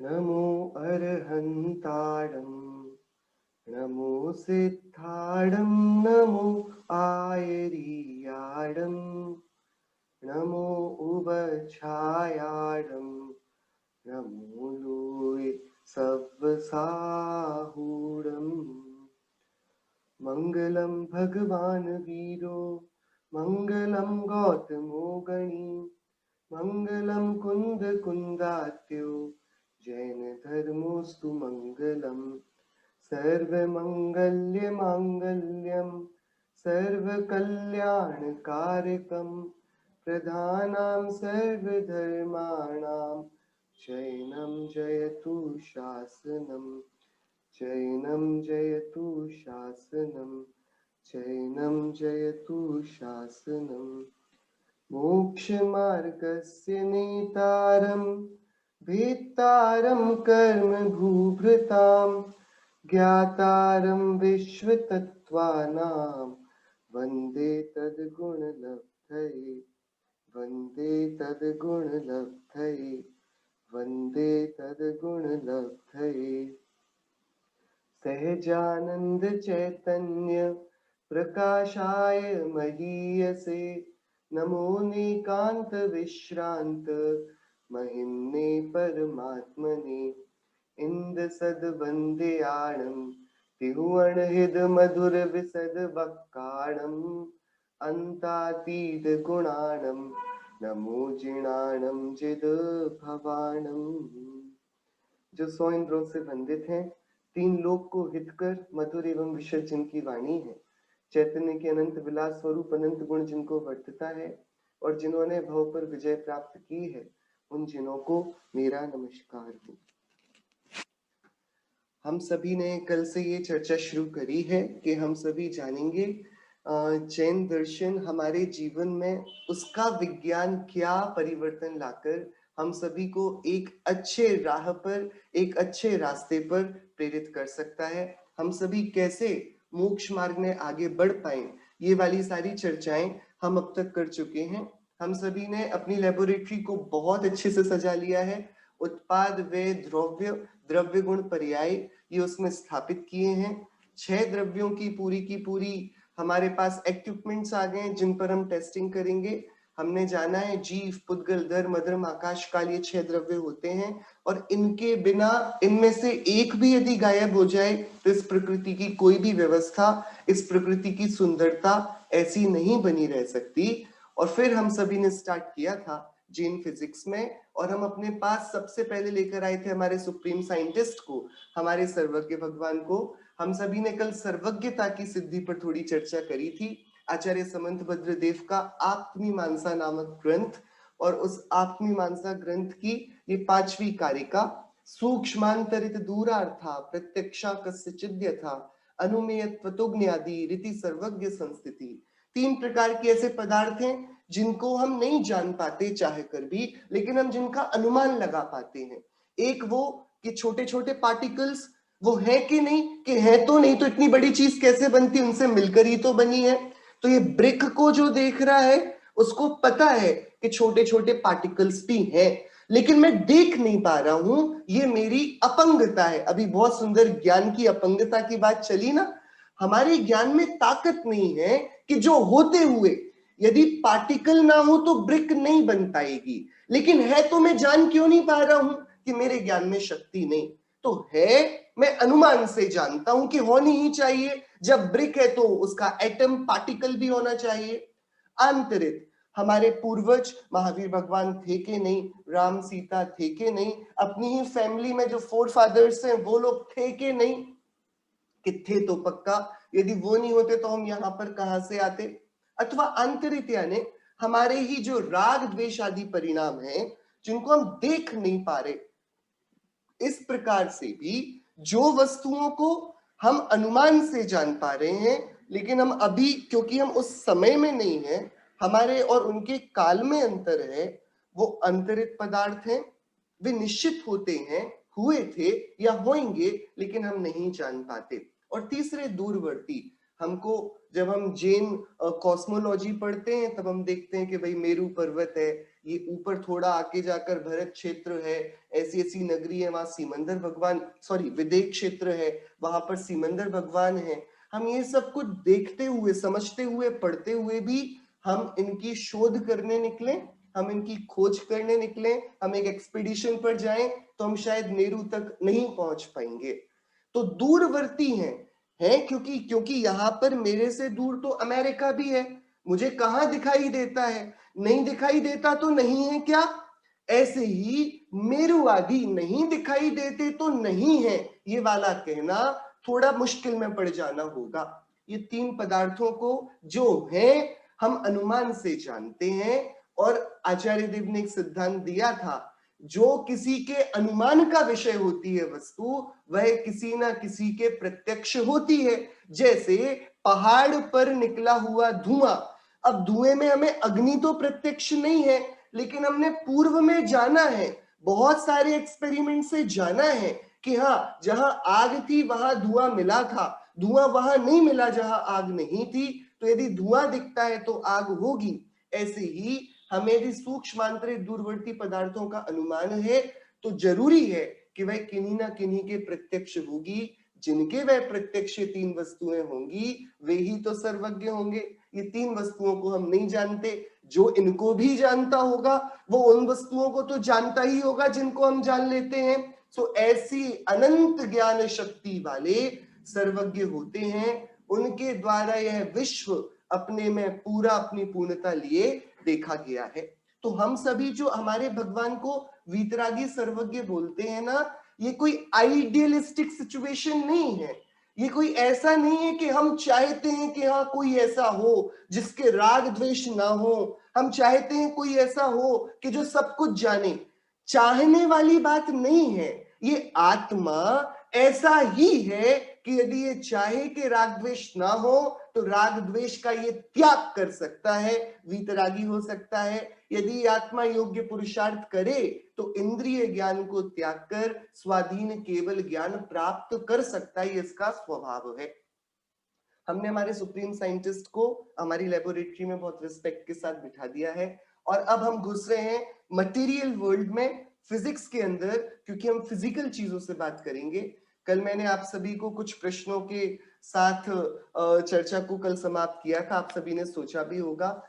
नमो अर्हन्ताणं नमो सिद्धाणं नमो आयर्याणं नमो उभयछायाणं नमो लोये सव्वसाहूणम् मंगलम भगवान वीरो मंगलम गौतमो गणी मंगलम कुंद कुंदात्यो जैन धर्मोस्तु मंगलम सर्वमंगल्य मांगल्यम सर्वकल्याणकारकम प्रधानां सर्वधर्माणां शयनं जयतु शासनम् चैनं जयतु शासनं चैनं जयतु शासनं मोक्षमार्गस्य नेतारं भेत्तारं कर्मभूभृतां ज्ञातारं विश्वतत्त्वानां वन्दे तद्गुणलब्धये वन्दे तद्गुणलब्धये वन्दे तद्गुणलब्धये सहजानंद चैतन्य प्रकाशाय महीयसे नमो निकांत विश्रांत महिम्ने परमात्मने इंद सद वंद्याणं तिहुवन हृद मधुर विसद वक्काणं अंतातीत गुणाणं नमो जिणाणं जिद भवाणं। जो 100 इंद्रों से वंदित हैं, 3 लोक को हितकर मधुर एवं विशद जिनकी वाणी है, चैतन्य के अनंत विलास स्वरूप अनंत गुण जिनको वर्तता है और जिन्होंने भव पर विजय प्राप्त की है, उन जिनों को मेरा नमस्कार हो। हम सभी ने कल से ये चर्चा शुरू करी है कि हम सभी जानेंगे जैन दर्शन हमारे जीवन में उसका विज्ञान क्या परिवर्तन लाकर हम सभी को एक अच्छे राह पर, एक अच्छे रास्ते पर प्रेरित कर सकता है। हम सभी कैसे मोक्ष मार्ग में आगे बढ़ पाए, ये वाली सारी चर्चाएं हम अब तक कर चुके हैं। हम सभी ने अपनी लेबोरेटरी को बहुत अच्छे से सजा लिया है। उत्पाद, वे, द्रव्य, द्रव्य गुण, पर्याय, ये उसमें स्थापित किए हैं। 6 द्रव्यों की पूरी हमारे पास इक्विपमेंट्स आ गए जिन पर हम टेस्टिंग करेंगे। हमने जाना है जीव, पुद्गल, धर्म, अधर्म, आकाश, काल, ये 6 द्रव्य होते हैं और इनके बिना, इनमें से एक भी यदि गायब हो जाए तो इस प्रकृति की कोई भी व्यवस्था, इस प्रकृति की सुंदरता ऐसी नहीं बनी रह सकती। और फिर हम सभी ने स्टार्ट किया था जैन फिजिक्स में, और हम अपने पास सबसे पहले लेकर आए थे हमारे सुप्रीम साइंटिस्ट को, हमारे सर्वज्ञ भगवान को। हम सभी ने कल सर्वज्ञता की सिद्धि पर थोड़ी चर्चा करी थी। आचार्य समंतभद्र देव का आत्मीमांसा नामक ग्रंथ, और उस आत्मीमांसा ग्रंथ की ये 5वीं कारिका, सूक्ष्मांतरित दूरार्था प्रत्यक्षा कस्यचिद् यथा अनुमेयत्वतुज्ञादि रीति सर्वज्ञ संस्थिति। 3 प्रकार के ऐसे पदार्थ हैं जिनको हम नहीं जान पाते चाहे कर भी, लेकिन हम जिनका अनुमान लगा पाते हैं। एक वो कि छोटे छोटे पार्टिकल्स वो है कि नहीं, कि है तो नहीं तो इतनी बड़ी चीज कैसे बनती, उनसे मिलकर ही तो बनी है। तो ये ब्रिक को जो देख रहा है उसको पता है कि छोटे छोटे पार्टिकल्स भी हैं, लेकिन मैं देख नहीं पा रहा हूं, ये मेरी अपंगता है। अभी बहुत सुंदर ज्ञान की अपंगता की बात चली ना। हमारे ज्ञान में ताकत नहीं है कि जो होते हुए यदि पार्टिकल ना हो तो ब्रिक नहीं बन पाएगी, लेकिन है तो मैं जान क्यों नहीं पा रहा हूं कि मेरे ज्ञान में शक्ति नहीं। तो है, मैं अनुमान से जानता हूं कि होनी ही चाहिए। जब ब्रिक है तो उसका एटम, पार्टिकल भी होना चाहिए। आंतरिक, हमारे पूर्वज महावीर भगवान थे कि नहीं, राम सीता थे कि नहीं, अपनी ही फैमिली में जो 4 फादर्स हैं वो लोग थे कि नहीं, कि थे तो पक्का, यदि वो नहीं होते तो हम यहां पर कहां से आते। अथवा आंतरिक यानी हमारे ही जो राग द्वेष आदि परिणाम हैं जिनको हम देख नहीं पा रहे। इस प्रकार से भी जो वस्तुओं को हम अनुमान से जान पा रहे हैं, लेकिन हम अभी, क्योंकि हम उस समय में नहीं है, हमारे और उनके काल में अंतर है, वो अंतरित पदार्थ हैं। वे निश्चित होते हैं, हुए थे या होंगे, लेकिन हम नहीं जान पाते। और तीसरे दूरवर्ती, हमको जब हम जैन कॉस्मोलॉजी पढ़ते हैं तब हम देखते हैं कि भाई मेरू पर्वत है, ये ऊपर थोड़ा आके जाकर भरत क्षेत्र है, ऐसी ऐसी नगरी है, वहां सिमंदर भगवान, सॉरी विदेह क्षेत्र है, वहां पर सिमंदर भगवान है। हम ये सब कुछ देखते हुए, समझते हुए, पढ़ते हुए भी हम इनकी शोध करने निकले, हम इनकी खोज करने निकले, हम एक एक्सपीडिशन पर जाएं तो हम शायद मेरू तक नहीं पहुंच पाएंगे। तो दूरवर्ती हैं क्योंकि क्योंकि यहाँ पर मेरे से दूर तो अमेरिका भी है, मुझे कहाँ दिखाई देता है, नहीं दिखाई देता तो नहीं है क्या? ऐसे ही मेरुवादी नहीं दिखाई देते तो नहीं है, ये वाला कहना थोड़ा मुश्किल में पड़ जाना होगा। ये तीन पदार्थों को जो है हम अनुमान से जानते हैं, और आचार्य देव ने एक सिद्धांत दिया था, जो किसी के अनुमान का विषय होती है वस्तु, वह किसी ना किसी के प्रत्यक्ष होती है। जैसे पहाड़ पर निकला हुआ धुआं, अब धुएं में हमें अग्नि तो प्रत्यक्ष नहीं है, लेकिन हमने पूर्व में जाना है, बहुत सारे एक्सपेरिमेंट से जाना है कि हाँ, जहां आग थी वहां धुआं मिला था, धुआं वहां नहीं मिला जहां आग नहीं थी, तो यदि धुआं दिखता है तो आग होगी। ऐसे ही हमें यदि सूक्ष्मांतरित दूरवर्ती पदार्थों का अनुमान है तो जरूरी है कि वह किन्हीं ना किन्हीं के प्रत्यक्ष होगी। जिनके वह प्रत्यक्ष तीन वस्तुएं होंगी वे ही तो सर्वज्ञ होंगे। ये तीन वस्तुओं को हम नहीं जानते, जो इनको भी जानता होगा वो उन वस्तुओं को तो जानता ही होगा जिनको हम जान लेते हैं। सो ऐसी अनंत ज्ञान शक्ति वाले सर्वज्ञ होते हैं, उनके द्वारा यह विश्व अपने में पूरा अपनी पूर्णता लिए देखा गया है। तो हम सभी जो हमारे भगवान को वीतरागी सर्वज्ञ बोलते हैं ना, ये कोई आइडियलिस्टिक सिचुएशन नहीं है। ये कोई ऐसा नहीं है कि हम चाहते हैं कि हाँ कोई ऐसा हो जिसके राग द्वेष ना हो, हम चाहते हैं कोई ऐसा हो कि जो सब कुछ जाने। चाहने वाली बात नहीं है, ये आत्मा ऐसा ही है कि यदि ये चाहे कि राग द्वेष ना हो तो राग द्वेष का ये त्याग कर सकता है, वीतरागी हो सकता है। यदि आत्मा योग्य पुरुषार्थ करे तो इंद्रिय ज्ञान को त्याग कर स्वाधीन केवल ज्ञान प्राप्त कर सकता है, इसका स्वभाव है। हमने हमारे सुप्रीम साइंटिस्ट को हमारी लेबोरेटरी में बहुत रिस्पेक्ट के साथ बिठा दिया है, और अब हम घुस रहे हैं मटेरियल वर्ल्ड में, फिजिक्स के अंदर, क्योंकि हम फिजिकल चीजों से बात करेंगे। कल मैंने आप सभी को कुछ प्रश्नों के साथ चर्चा को कल समाप्त किया था, आप सभी ने सोचा भी होगा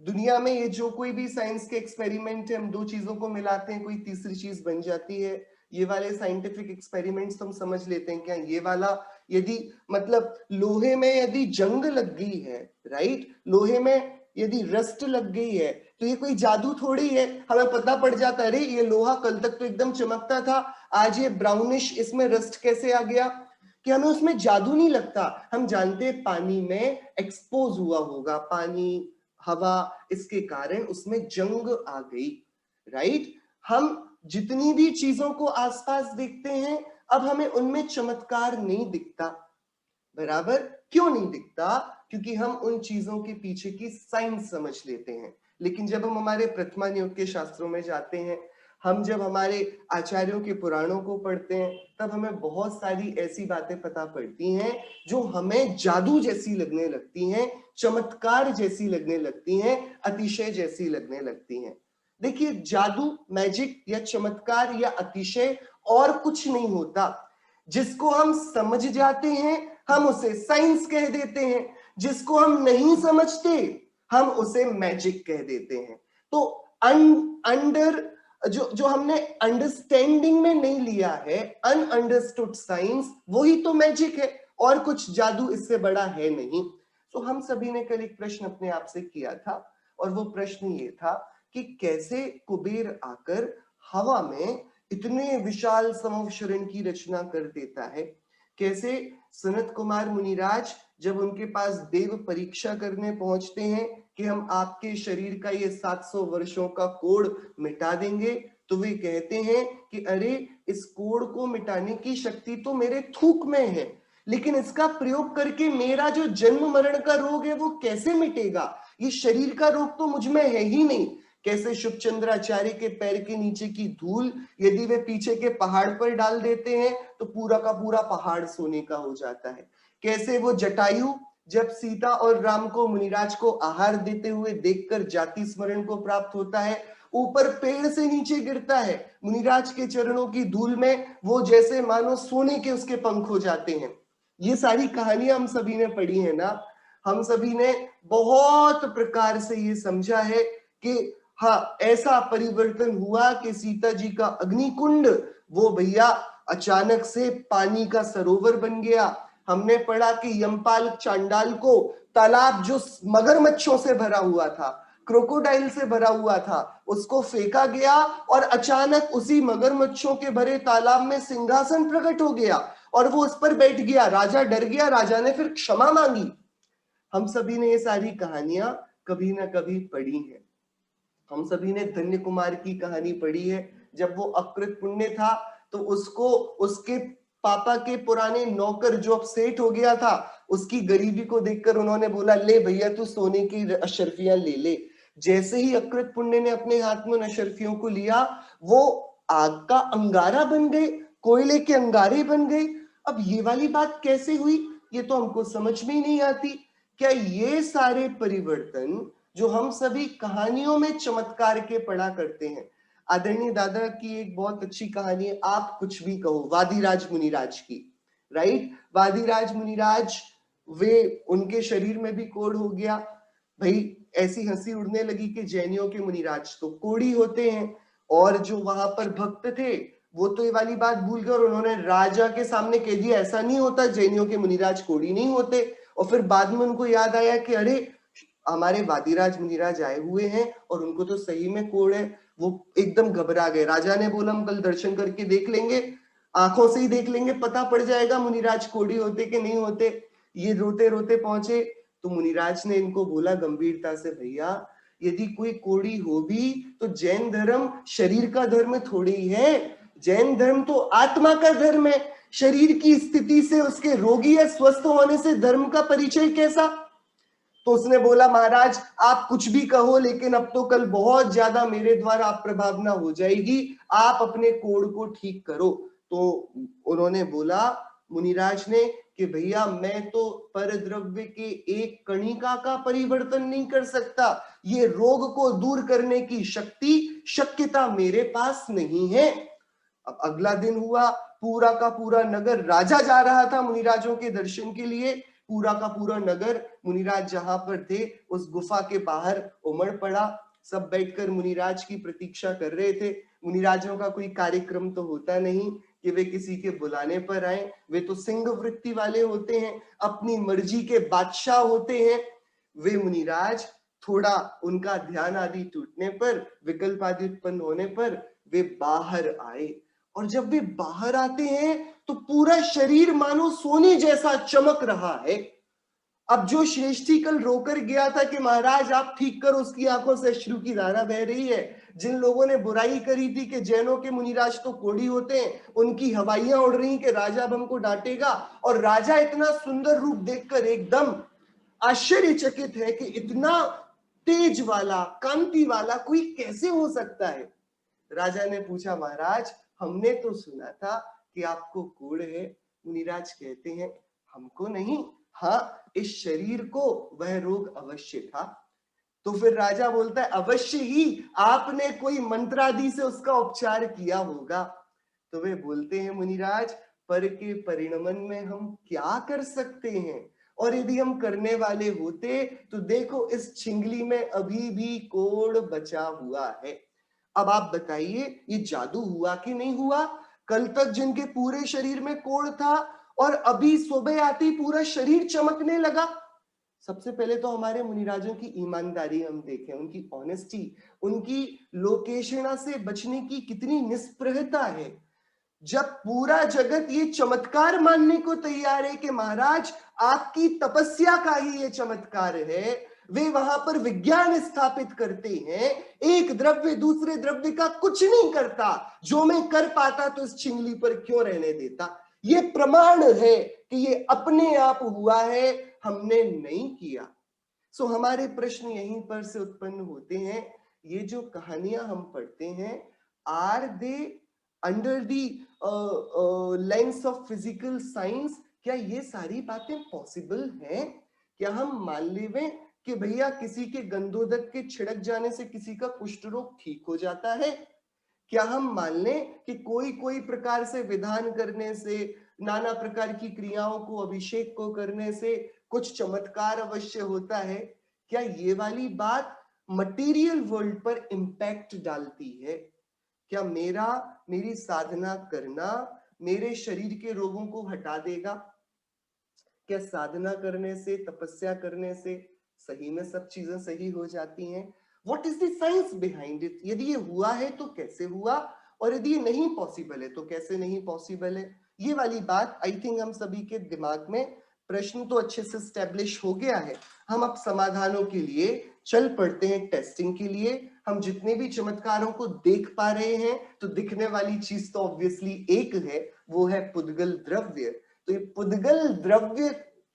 दुनिया में ये जो कोई भी साइंस के एक्सपेरिमेंट है, हम दो चीजों को मिलाते हैं कोई तीसरी चीज बन जाती है। ये वाले साइंटिफिक एक्सपेरिमेंट्स हम समझ लेते हैं क्या, ये वाला यदि मतलब लोहे में यदि जंग लग गई है, राइट, लोहे में यदि रस्ट लग गई है तो ये कोई जादू थोड़ी है, हमें पता पड़ जाता है अरे ये लोहा कल तक तो एकदम चमकता था, आज ये ब्राउनिश इसमें रस्ट कैसे आ गया, कि हमें उसमें जादू नहीं लगता। हम जानते हैं पानी में एक्सपोज हुआ होगा, पानी हवा, इसके कारण उसमें जंग आ गई, राइट। हम जितनी भी चीजों को आसपास देखते हैं अब हमें उनमें चमत्कार नहीं दिखता, बराबर। क्यों नहीं दिखता? क्योंकि हम उन चीजों के पीछे की साइंस समझ लेते हैं। लेकिन जब हम हमारे प्रथमा नियोग के शास्त्रों में जाते हैं, हम जब हमारे आचार्यों के पुराणों को पढ़ते हैं, तब हमें बहुत सारी ऐसी बातें पता पड़ती हैं जो हमें जादू जैसी लगने लगती हैं, चमत्कार जैसी लगने लगती हैं, अतिशय जैसी लगने लगती हैं। देखिए, जादू, मैजिक या चमत्कार या अतिशय और कुछ नहीं होता। जिसको हम समझ जाते हैं हम उसे साइंस कह देते हैं, जिसको हम नहीं समझते हम उसे मैजिक कह देते हैं। तो अंडर जो हमने अंडरस्टैंडिंग में नहीं लिया है, अनअंडरस्टूड साइंस, वही तो मैजिक है, और कुछ जादू इससे बड़ा है नहीं। तो हम सभी ने कल एक प्रश्न अपने आप से किया था, और वो प्रश्न ये था कि कैसे कुबेर आकर हवा में इतने विशाल समवशरण की रचना कर देता है, कैसे सनत कुमार मुनिराज जब उनके पास देव परीक्षा करने पहुंचते हैं कि हम आपके शरीर का ये 700 वर्षों का कोड़ मिटा देंगे, तो वे कहते हैं कि अरे इस कोड़ को मिटाने की शक्ति तो मेरे थूक में है, लेकिन इसका प्रयोग करके मेरा जो जन्म मरण का रोग है वो कैसे मिटेगा, ये शरीर का रोग तो मुझ में है ही नहीं। कैसे शुभचंद्राचार्य के पैर के नीचे की धूल यदि वे पीछे के पहाड़ पर डाल देते हैं तो पूरा का पूरा पहाड़ सोने का हो जाता है। कैसे वो जटायु जब सीता और राम को मुनिराज को आहार देते हुए देखकर जाति स्मरण को प्राप्त होता है, ऊपर पेड़ से नीचे गिरता है, मुनिराज के चरणों की धूल में वो जैसे मानो सोने के उसके पंख हो जाते हैं। ये सारी कहानियां हम सभी ने पढ़ी है ना। हम सभी ने बहुत प्रकार से ये समझा है कि हाँ, ऐसा परिवर्तन हुआ कि सीता जी का अग्निकुंड वो भैया अचानक से पानी का सरोवर बन गया। हमने पढ़ा कि यमपाल चांडाल को तालाब जो मगरमच्छों से भरा हुआ था, क्रोकोडाइल से भरा हुआ था, उसको फेंका गया और अचानक उसी मगरमच्छों के भरे तालाब में सिंहासन प्रकट हो गया और वो उस पर बैठ गया। राजा डर गया, राजा ने फिर क्षमा मांगी। हम सभी ने ये सारी कहानियां कभी ना कभी पढ़ी हैं। हम सभी ने धन्य कुमार की कहानी पढ़ी है। जब वो अकृत पुण्य था तो उसको उसके पापा के पुराने नौकर जो अब सेठ हो गया था, उसकी गरीबी को देखकर उन्होंने बोला, ले भैया तू सोने की अशर्फियां ले ले। जैसे ही अकृत पुण्य ने अपने हाथ में उन अशर्फियों को लिया, वो आग का अंगारा बन गए, कोयले के अंगारे बन गए। अब ये वाली बात कैसे हुई, ये तो हमको समझ में ही नहीं आती। क्या ये सारे परिवर्तन जो हम सभी कहानियों में चमत्कार के पढ़ा करते हैं। आदरणीय दादा की एक बहुत अच्छी कहानी है, आप कुछ भी कहो, वादिराज मुनिराज की, राइट। वादिराज मुनिराज, वे उनके शरीर में भी कोढ़ हो गया। भाई ऐसी हंसी उड़ने लगी कि जैनियों के मुनिराज तो कोढ़ी होते हैं, और जो वहां पर भक्त थे वो तो ये वाली बात भूल गए और उन्होंने राजा के सामने कह दिया ऐसा नहीं होता, जैनियों के मुनिराज कोढ़ी नहीं होते। और फिर बाद में उनको याद आया कि अरे हमारे वादिराज मुनिराज आए हुए हैं और उनको तो सही में कोढ़ है। वो एकदम घबरा गए। राजा ने बोला हम कल दर्शन करके देख लेंगे, आंखों से ही देख लेंगे, पता पड़ जाएगा मुनिराज कोढ़ी होते कि नहीं होते। ये रोते रोते पहुंचे तो मुनिराज ने इनको बोला गंभीरता से, भैया यदि कोई कोढ़ी हो भी तो जैन धर्म शरीर का धर्म थोड़ी ही है। जैन धर्म तो आत्मा का धर्म है। शरीर की स्थिति से, उसके रोगी या स्वस्थ होने से धर्म का परिचय कैसा। तो उसने बोला महाराज आप कुछ भी कहो, लेकिन अब तो कल बहुत ज्यादा मेरे द्वारा अप्रभावना हो जाएगी, आप अपने कोढ़ को ठीक करो। तो उन्होंने बोला मुनिराज ने कि भैया मैं तो पर द्रव्य के एक कणिका का परिवर्तन नहीं कर सकता, ये रोग को दूर करने की शक्यता मेरे पास नहीं है। अब अगला दिन हुआ, पूरा का पूरा नगर, राजा जा रहा था मुनिराजों के दर्शन के लिए, पूरा का पूरा नगर मुनिराज जहां पर थे उस गुफा के बाहर उमड़ पड़ा। सब बैठकर मुनिराज की प्रतीक्षा कर रहे थे। मुनिराजों का कोई कार्यक्रम तो होता नहीं कि वे किसी के बुलाने पर आए, वे तो सिंह वृत्ति वाले होते हैं, अपनी मर्जी के बादशाह होते हैं। वे मुनिराज थोड़ा उनका ध्यान आदि टूटने पर, विकल्प आदि उत्पन्न होने पर वे बाहर आए। और जब वे बाहर आते हैं तो पूरा शरीर मानो सोने जैसा चमक रहा है। अब जो श्रेष्ठी कल रोकर गया था कि महाराज आप ठीक करो, उसकी आंखों से अश्रु की धारा बह रही है। जिन लोगों ने बुराई करी थी कि जैनों के मुनिराज तो कोढ़ी होते हैं, उनकी हवाइयां उड़ रही कि राजा अब हमको डांटेगा। और राजा इतना सुंदर रूप देखकर एकदम आश्चर्यचकित है कि इतना तेज वाला, कांति वाला कोई कैसे हो सकता है। राजा ने पूछा महाराज हमने तो सुना था कि आपको कोढ़ है। मुनिराज कहते हैं हमको नहीं, हाँ इस शरीर को वह रोग अवश्य था। तो फिर राजा बोलता है अवश्य ही आपने कोई मंत्र आदि से उसका उपचार किया होगा। तो वे बोलते हैं मुनिराज पर के परिणमन में हम क्या कर सकते हैं, और यदि हम करने वाले होते तो देखो इस छिंगली में अभी भी कोढ़ बचा हुआ है। अब आप बताइए ये जादू हुआ कि नहीं हुआ। कल तक जिनके पूरे शरीर में कोढ़ था और अभी सुबह आती पूरा शरीर चमकने लगा। सबसे पहले तो हमारे मुनिराजों की ईमानदारी हम देखें, उनकी ऑनेस्टी, उनकी लोकेशना से बचने की कितनी निस्पृहता है। जब पूरा जगत ये चमत्कार मानने को तैयार है कि महाराज आपकी तपस्या का ही ये चमत्कार है, वे वहां पर विज्ञान स्थापित करते हैं, एक द्रव्य दूसरे द्रव्य का कुछ नहीं करता, जो मैं कर पाता तो इस छिंगली पर क्यों रहने देता। ये प्रमाण है कि ये अपने आप हुआ है, हमने नहीं किया। सो हमारे प्रश्न यहीं पर से उत्पन्न होते हैं। ये जो कहानियां हम पढ़ते हैं, are they under the lens of physical science, क्या ये सारी बातें पॉसिबल हैं? क्या हम मान लेवें कि भैया किसी के गंधोदक के छिड़क जाने से किसी का कुष्ठ रोग ठीक हो जाता है? क्या हम मान लें कि कोई कोई प्रकार से विधान करने से, नाना प्रकार की क्रियाओं को, अभिषेक को करने से कुछ चमत्कार अवश्य होता है? क्या ये वाली बात मटेरियल वर्ल्ड पर इंपैक्ट डालती है? क्या मेरी साधना करना मेरे शरीर के रोगों को हटा देगा? क्या साधना करने से, तपस्या करने से सही में सब चीजें सही हो जाती हैं? What is the science behind it? यदि ये हुआ है तो कैसे हुआ, और यदि ये नहीं पॉसिबल है तो कैसे नहीं पॉसिबल है? ये वाली बात आई थिंक हम सभी के दिमाग में, प्रश्न तो अच्छे से स्टैब्लिश हो गया है। हम अब समाधानों के लिए चल पड़ते हैं, टेस्टिंग के लिए। हम जितने भी चमत्कारों को देख पा रहे हैं तो दिखने वाली चीज तो ऑब्वियसली एक है, वो है पुद्गल द्रव्य। तो ये पुद्गल द्रव्य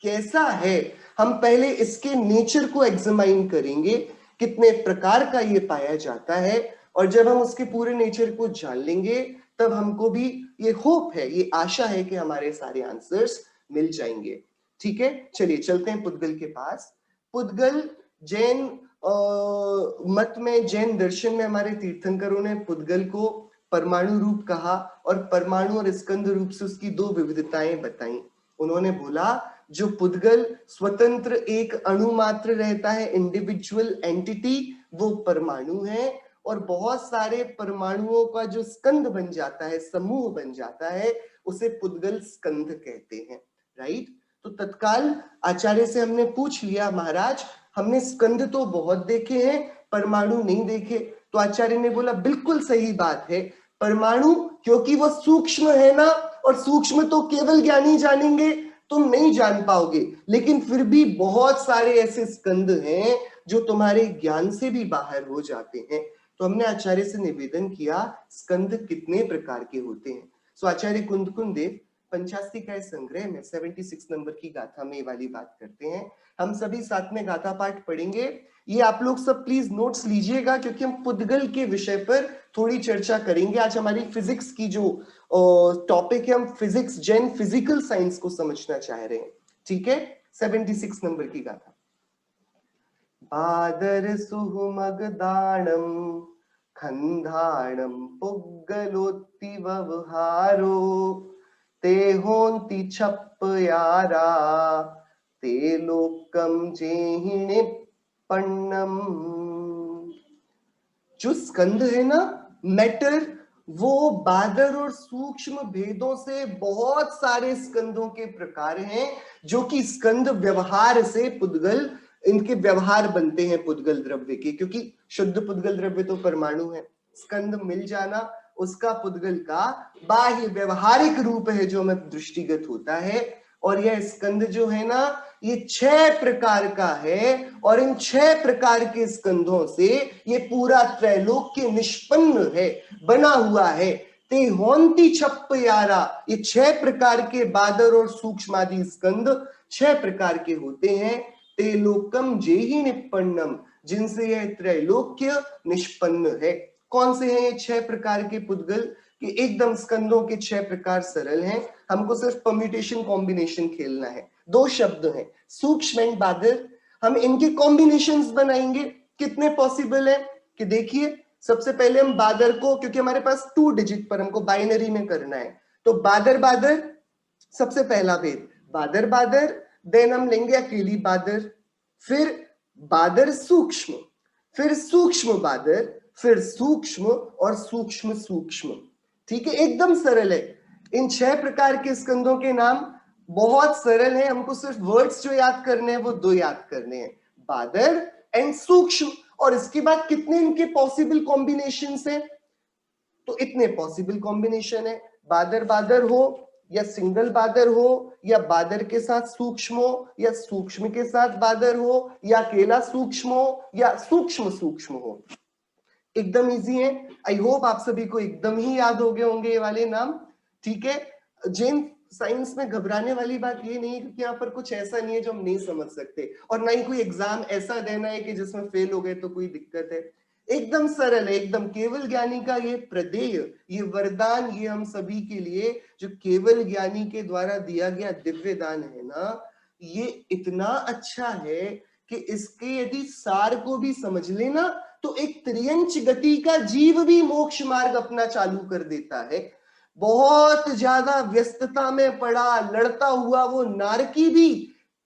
कैसा है, हम पहले इसके नेचर को एग्जामाइन करेंगे, कितने प्रकार का ये पाया जाता है। और जब हम उसके पूरे नेचर को जान लेंगे तब हमको भी ये होप है, ये आशा है कि हमारे सारे आंसर्स मिल जाएंगे। ठीक है, चलिए चलते हैं पुद्गल के पास। पुद्गल जैन मत में, जैन दर्शन में हमारे तीर्थंकरों ने पुद्गल को परमाणु रूप कहा और परमाणु और स्कंद रूप से उसकी दो विविधताएं बताई। उन्होंने बोला जो पुद्गल स्वतंत्र एक अणु मात्र रहता है, इंडिविजुअल एंटिटी, वो परमाणु है, और बहुत सारे परमाणुओं का जो स्कंद बन जाता है, समूह बन जाता है, उसे पुद्गल स्कंद कहते हैं। राइट? तो तत्काल आचार्य से हमने पूछ लिया, महाराज हमने स्कंद तो बहुत देखे हैं, परमाणु नहीं देखे। तो आचार्य ने बोला बिल्कुल सही बात है, परमाणु क्योंकि वो सूक्ष्म है ना, और सूक्ष्म तो केवल ज्ञानी जानेंगे, तुम नहीं जान पाओगे, लेकिन फिर भी बहुत सारे ऐसे स्कंद हैं जो तुम्हारे ज्ञान से भी बाहर हो जाते हैं। तो हमने आचार्य से निवेदन किया स्कंद कितने प्रकार के होते हैं। सो आचार्य कुंदकुंद देव पंचास्तिकाय संग्रह में 76 नंबर की गाथा में ये वाली बात करते हैं। हम सभी साथ में गाथा पाठ पढ़ेंगे। ये आप लोग सब प्लीज नोट्स लीजिएगा, क्योंकि हम पुद्गल के विषय पर थोड़ी चर्चा करेंगे। आज हमारी फिजिक्स की जो टॉपिक है, हम फिजिक्स, जैन फिजिकल साइंस को समझना चाह रहे हैं। ठीक है, 76 नंबर की गाथा। आदर सुहुमगदाणम खंधाणम पुग्गलोत्ति व्यवहारो ते होन्ति छप्पयारा ते लोकम जेहिणे पन्नम। जो स्कंद है ना, मैटर, वो बादर और सूक्ष्म भेदों से बहुत सारे स्कंदों के प्रकार हैं, जो कि स्कंद व्यवहार से पुद्गल, इनके व्यवहार बनते हैं पुद्गल द्रव्य के, क्योंकि शुद्ध पुद्गल द्रव्य तो परमाणु है। स्कंद मिल जाना उसका पुद्गल का बाह्य व्यवहारिक रूप है जो हमें दृष्टिगत होता है। और यह स्कंद जो है ना, ये 6 प्रकार का है, और इन 6 प्रकार के स्कंधों से ये पूरा त्रैलोक्य निष्पन्न है, बना हुआ है। ते होन्ति छप्प यारा, ये 6 प्रकार के बादर और सूक्ष्मादि स्कंद 6 प्रकार के होते हैं। ते लोकम जेहि निपन्नम, जिनसे यह त्रैलोक्य निष्पन्न है। कौन से हैं ये 6 प्रकार के पुद्गल? कि एकदम स्कंदों के 6 प्रकार सरल हैं, हमको सिर्फ परम्यूटेशन कॉम्बिनेशन खेलना है। 2 शब्द हैं, सूक्ष्म एंड बादर। हम इनके कॉम्बिनेशंस बनाएंगे, कितने पॉसिबल है कि देखिए, सबसे पहले हम बादर को, क्योंकि हमारे पास 2 डिजिट पर हमको बाइनरी में करना है, तो बादर बादर सबसे पहला भेद, बादर बादर। देन हम लेंगे अकेली बादर, फिर बादर सूक्ष्म, फिर सूक्ष्म बादर, फिर सूक्ष्म और सूक्ष्म सूक्ष्म। ठीक है, एकदम सरल है। इन 6 प्रकार के स्कंदों के नाम बहुत सरल है, हमको सिर्फ वर्ड्स जो याद करने हैं वो 2 याद करने हैं, बादर एंड सूक्ष्म। और इसके बाद कितने इनके पॉसिबल कॉम्बिनेशंस हैं? तो इतने पॉसिबल कॉम्बिनेशन है, बादर बादर हो, या सिंगल बादर हो, या बादर के साथ सूक्ष्म हो, या सूक्ष्म के साथ बादर हो, या अकेला सूक्ष्म हो, या सूक्ष्म सूक्ष्म हो। एकदम इजी है। आई होप आप सभी को एकदम ही याद हो गए होंगे ये वाले नाम। ठीक है, जैन साइंस में घबराने वाली बात ये नहीं है, क्योंकि यहाँ पर कुछ ऐसा नहीं है जो हम नहीं समझ सकते, और ना ही कोई एग्जाम ऐसा देना है कि जिसमें फेल हो गए तो कोई दिक्कत है। एकदम सरल है, एकदम केवल ज्ञानी का ये प्रदेय, ये वरदान, ये हम सभी के लिए जो केवल ज्ञानी के द्वारा दिया गया दिव्य दान है ना, ये इतना अच्छा है कि इसके यदि सार को भी समझ लेना तो एक त्रियंच गति का जीव भी मोक्ष मार्ग अपना चालू कर देता है। बहुत ज्यादा व्यस्तता में पड़ा लड़ता हुआ वो नारकी भी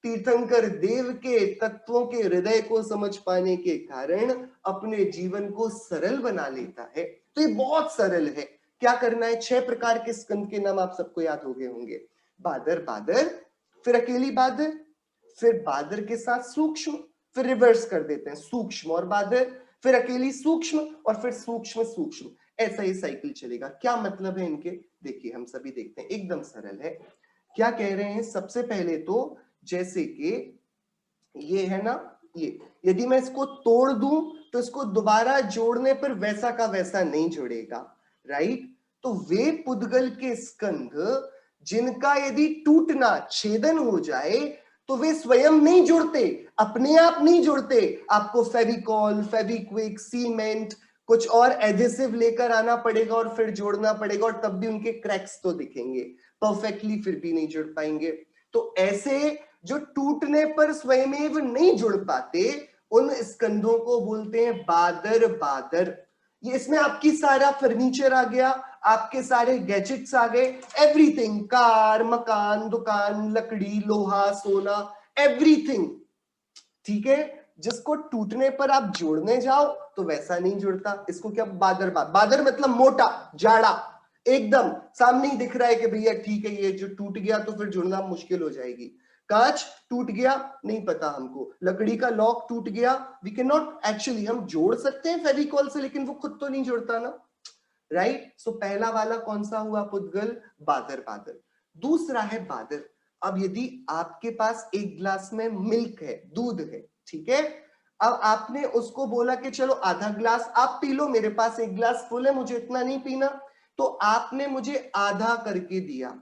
तीर्थंकर देव के तत्वों के हृदय को समझ पाने के कारण अपने जीवन को सरल बना लेता है। तो ये बहुत सरल है। क्या करना है? 6 प्रकार के स्कंद के नाम आप सबको याद हो गए होंगे। बादर बादर, फिर अकेली बादर, फिर बादर के साथ सूक्ष्म, फिर रिवर्स कर देते हैं सूक्ष्म और बादर, फिर अकेली सूक्ष्म और फिर सूक्ष्म सूक्ष्म। ऐसा ही साइकिल चलेगा। क्या मतलब है इनके? देखिए हम सभी देखते हैं, एकदम सरल है। क्या कह रहे हैं? सबसे पहले तो जैसे कि ये है ना, ये यदि मैं इसको तोड़ दूं तो इसको दोबारा जोड़ने पर वैसा का वैसा नहीं जुड़ेगा, राइट? तो वे पुद्गल के स्कंध जिनका यदि टूटना छेदन हो जाए तो वे स्वयं नहीं जुड़ते, अपने आप नहीं जुड़ते। आपको फेविकॉल, फेविक्विक, सीमेंट, कुछ और एडहेसिव लेकर आना पड़ेगा और फिर जोड़ना पड़ेगा, और तब भी उनके क्रैक्स तो दिखेंगे, परफेक्टली फिर भी नहीं जुड़ पाएंगे। तो ऐसे जो टूटने पर स्वयमेव नहीं जुड़ पाते उन स्कंधों को बोलते हैं बादर बादर। ये इसमें आपकी सारा फर्नीचर आ गया, आपके सारे गैजेट्स आ गए, एवरीथिंग, कार, मकान, दुकान, लकड़ी, लोहा, सोना, एवरीथिंग, ठीक है? जिसको टूटने पर आप जोड़ने जाओ तो वैसा नहीं जुड़ता। इसको क्या? बादर बादर मतलब मोटा, जाड़ा, एकदम सामने ही दिख रहा है कि भैया ठीक है ये जो टूट गया तो फिर जुड़ना मुश्किल हो जाएगी। कांच टूट गया, नहीं पता हमको, लकड़ी का लॉक टूट गया, वी कैन नॉट एक्चुअली, हम जोड़ सकते हैं फेविकॉल से लेकिन वो खुद तो नहीं जुड़ता ना, राइट? सो पहला वाला कौन सा हुआ पुद्गल? बादर बादर। दूसरा है बादर। अब यदि आपके पास एक ग्लास में मिल्क है, दूध है, ठीक है? अब आपने उसको बोला कि चलो आधा ग्लास आप पी लो, मेरे पास एक ग्लास फुल है, मुझे इतना नहीं पीना, तो आपने मुझे आधा करके दिया,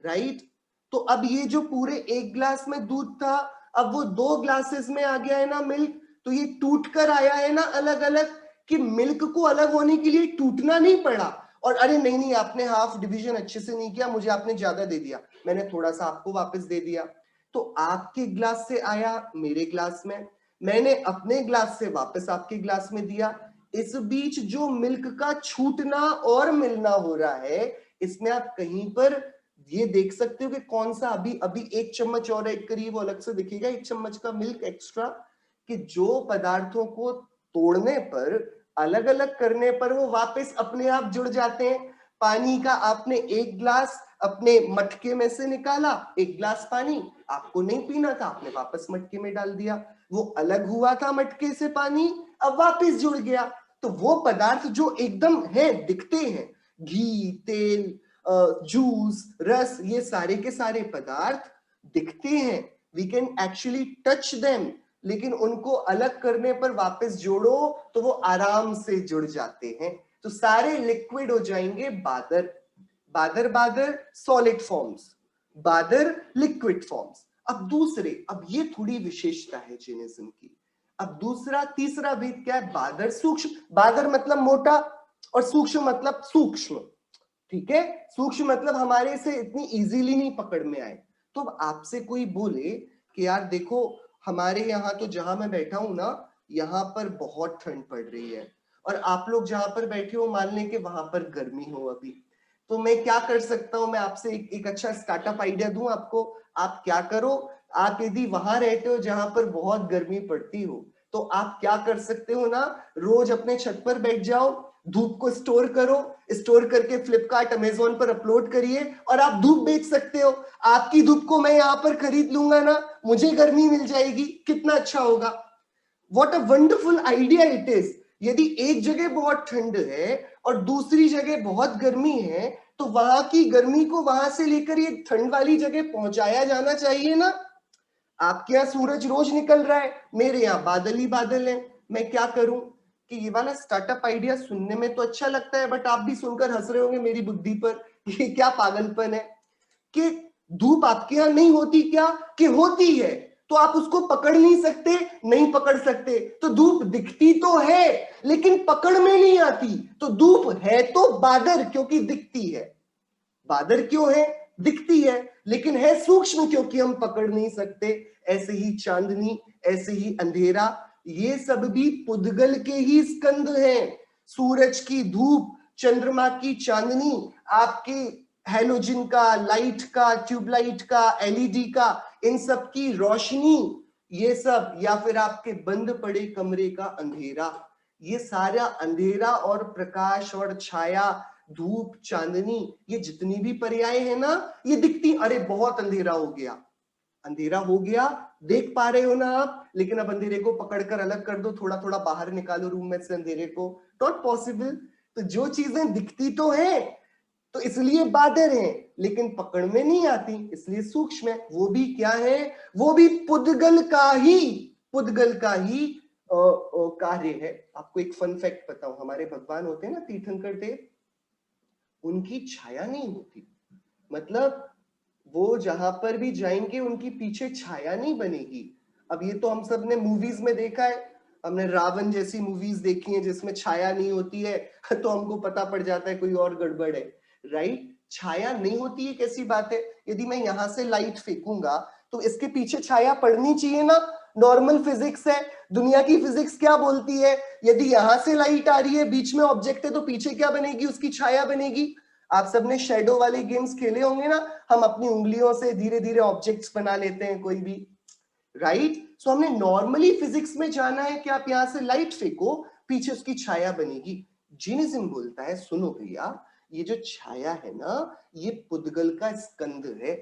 राइट? तो अब ये जो पूरे एक ग्लास में दूध था, अब वो 2 ग्लासेस में आ गया है ना मिल्क, तो ये टूट कर आया है ना अलग अलग, कि मिल्क को अलग होने के लिए टूटना नहीं पड़ा। और अरे नहीं नहीं, आपने हाफ डिवीजन अच्छे से नहीं किया, मुझे आपने ज्यादा दे दिया, मैंने थोड़ा सा आपको वापस दे दिया। तो आपके ग्लास से आया मेरे ग्लास में, मैंने अपने ग्लास से वापस आपके ग्लास में दिया। इस बीच जो मिल्क का छूटना और मिलना हो रहा है, इसमें आप कहीं पर ये देख सकते हो कि कौन सा अभी अभी 1 चम्मच और एक करीब अलग से दिखेगा, 1 चम्मच का मिल्क एक्स्ट्रा, कि जो पदार्थों को तोड़ने पर, अलग अलग करने पर वो वापस अपने आप जुड़ जाते हैं। पानी का आपने एक ग्लास अपने मटके में से निकाला, एक ग्लास पानी आपको नहीं पीना था, आपने वापस मटके में डाल दिया, वो अलग हुआ था मटके से पानी, अब वापस जुड़ गया। तो वो पदार्थ जो एकदम है, दिखते हैं, घी, तेल, जूस, रस, ये सारे के सारे पदार्थ दिखते हैं, we can actually touch them, लेकिन उनको अलग करने पर वापस जोड़ो तो वो आराम से जुड़ जाते हैं। तो सारे लिक्विड हो जाएंगे बादर। बादर बादर सॉलिड फॉर्म्स, बादर लिक्विड फॉर्म्स। अब दूसरे, अब ये थोड़ी विशेषता है जैनिज्म की। अब दूसरा तीसरा भेद क्या है? बादर सूक्ष्म। बादर मतलब मोटा और सूक्ष्म मतलब सूक्ष्म, ठीक है? सूक्ष्म मतलब हमारे से इतनी इजीली नहीं पकड़ में आए। तो अब आपसे कोई बोले कि यार देखो हमारे यहाँ तो जहां मैं बैठा हूं ना, यहाँ पर बहुत ठंड पड़ रही है, और आप लोग जहां पर बैठे हो मान लें कि वहां पर गर्मी हो अभी, तो मैं क्या कर सकता हूं? मैं आपसे एक अच्छा स्टार्टअप आइडिया दूं आपको। आप क्या करो, आप यदि वहां रहते हो जहां पर बहुत गर्मी पड़ती हो, तो आप क्या कर सकते हो ना, रोज अपने छत पर बैठ जाओ, धूप को स्टोर करो, स्टोर करके फ्लिपकार्ट, अमेजोन पर अपलोड करिए और आप धूप बेच सकते हो। आपकी धूप को मैं यहां पर खरीद लूंगा ना, मुझे गर्मी मिल जाएगी, कितना अच्छा होगा। What a wonderful idea it is. यदि एक जगह बहुत ठंड है और दूसरी जगह बहुत गर्मी है, तो वहां की गर्मी को वहां से लेकर ये ठंड वाली जगह पहुंचाया जाना चाहिए ना। आपके यहाँ सूरज रोज निकल रहा है, मेरे यहाँ बादल ही बादल है। मैं क्या करूं कि ये वाला स्टार्टअप आइडिया सुनने में तो अच्छा लगता है, बट आप भी सुनकर हंस रहे होंगे मेरी बुद्धि पर, ये क्या पागलपन है कि धूप आपके यहाँ नहीं होती क्या? कि होती है, तो आप उसको पकड़ नहीं सकते? नहीं पकड़ सकते। तो धूप दिखती तो है लेकिन पकड़ में नहीं आती, तो धूप है तो बादर, क्योंकि दिखती है। बादर क्यों है? दिखती है लेकिन है सूक्ष्म क्योंकि हम पकड़ नहीं सकते। ऐसे ही चांदनी, ऐसे ही अंधेरा, ये सब भी पुद्गल के ही स्कंद हैं। सूरज की धूप, चंद्रमा की चांदनी, आपके हैलोजन का, लाइट का, ट्यूबलाइट का, एलईडी का, इन सब की रोशनी, ये सब, या फिर आपके बंद पड़े कमरे का अंधेरा, ये सारा अंधेरा और प्रकाश और छाया, धूप, चांदनी, ये जितनी भी पर्याय है ना, ये दिखती। अरे बहुत अंधेरा हो गया, अंधेरा हो गया, देख पा रहे हो ना आप, लेकिन अब अंधेरे को पकड़कर अलग कर दो, थोड़ा थोड़ा बाहर निकालो रूम में से अंधेरे को, नॉट पॉसिबल। तो जो चीजें दिखती तो है, तो इसलिए बादर है, लेकिन पकड़ में नहीं आती, इसलिए सूक्ष्म है। वो भी क्या है, वो भी पुद्गल का ही, पुद्गल का ही कार्य है। आपको एक फन फैक्ट बताऊं, हमारे भगवान होते हैं ना तीर्थंकर देव, उनकी छाया नहीं होती, मतलब वो जहां पर भी जाएंगे उनकी पीछे छाया नहीं बनेगी। अब ये तो हम सब ने मूवीज में देखा है, हमने रावण जैसी मूवीज देखी हैं जिसमें छाया नहीं होती है, तो हमको पता पड़ जाता है कोई और गड़बड़ है, राइट। छाया नहीं होती है कैसी बात है, यदि मैं यहां से लाइट फेंकूंगा तो इसके पीछे छाया पड़नी चाहिए ना, नॉर्मल फिजिक्स है। दुनिया की फिजिक्स क्या बोलती है, यदि यहां से लाइट आ रही है, बीच में ऑब्जेक्ट है, तो पीछे क्या बनेगी, उसकी छाया बनेगी। आप सबने शेडो वाले गेम्स खेले होंगे ना, हम अपनी उंगलियों से धीरे धीरे ऑब्जेक्ट्स बना लेते हैं कोई भी, राइट। सो हमने नॉर्मली फिजिक्स में जाना है कि आप यहां से लाइट फेंको, पीछे उसकी छाया बनेगी। जिनिज्म बोलता है सुनो भैया, ये जो छाया है ना, ये पुद्गल का स्कंद है,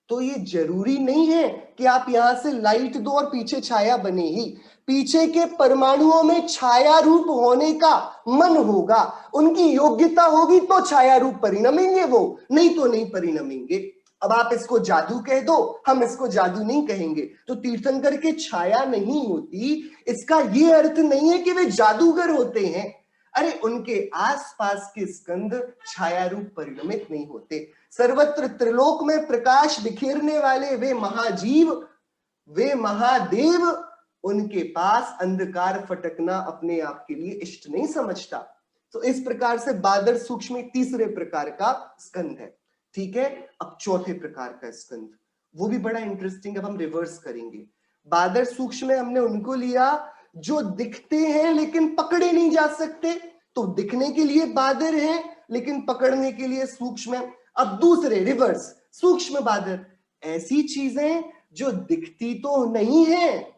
तो ये जरूरी नहीं है कि आप यहां से लाइट दो और पीछे छाया बने ही। पीछे के परमाणुओं में छाया रूप होने का मन होगा, उनकी योग्यता होगी तो छाया रूप परिणमेंगे वो, नहीं तो नहीं परिणमेंगे। अब आप इसको जादू कह दो, हम इसको जादू नहीं कहेंगे। तो तीर्थंकर के छाया नहीं होती, इसका ये अर्थ नहीं है कि वे जादूगर होते हैं। अरे उनके आसपास के स्कंद छाया रूप परिणमित नहीं होते। सर्वत्र त्रिलोक में प्रकाश बिखेरने वाले वे महाजीव, वे महादेव, उनके पास अंधकार फटकना अपने आप के लिए इष्ट नहीं समझता। तो इस प्रकार से बादर सूक्ष्म तीसरे प्रकार का स्कंद है, ठीक है। अब चौथे प्रकार का स्कंद, वो भी बड़ा इंटरेस्टिंग, अब हम रिवर्स करेंगे। बादर सूक्ष्म में हमने उनको लिया जो दिखते हैं लेकिन पकड़े नहीं जा सकते, तो दिखने के लिए बादर हैं लेकिन पकड़ने के लिए सूक्ष्म है। अब दूसरे रिवर्स, सूक्ष्म बादर, ऐसी चीजें जो दिखती तो नहीं है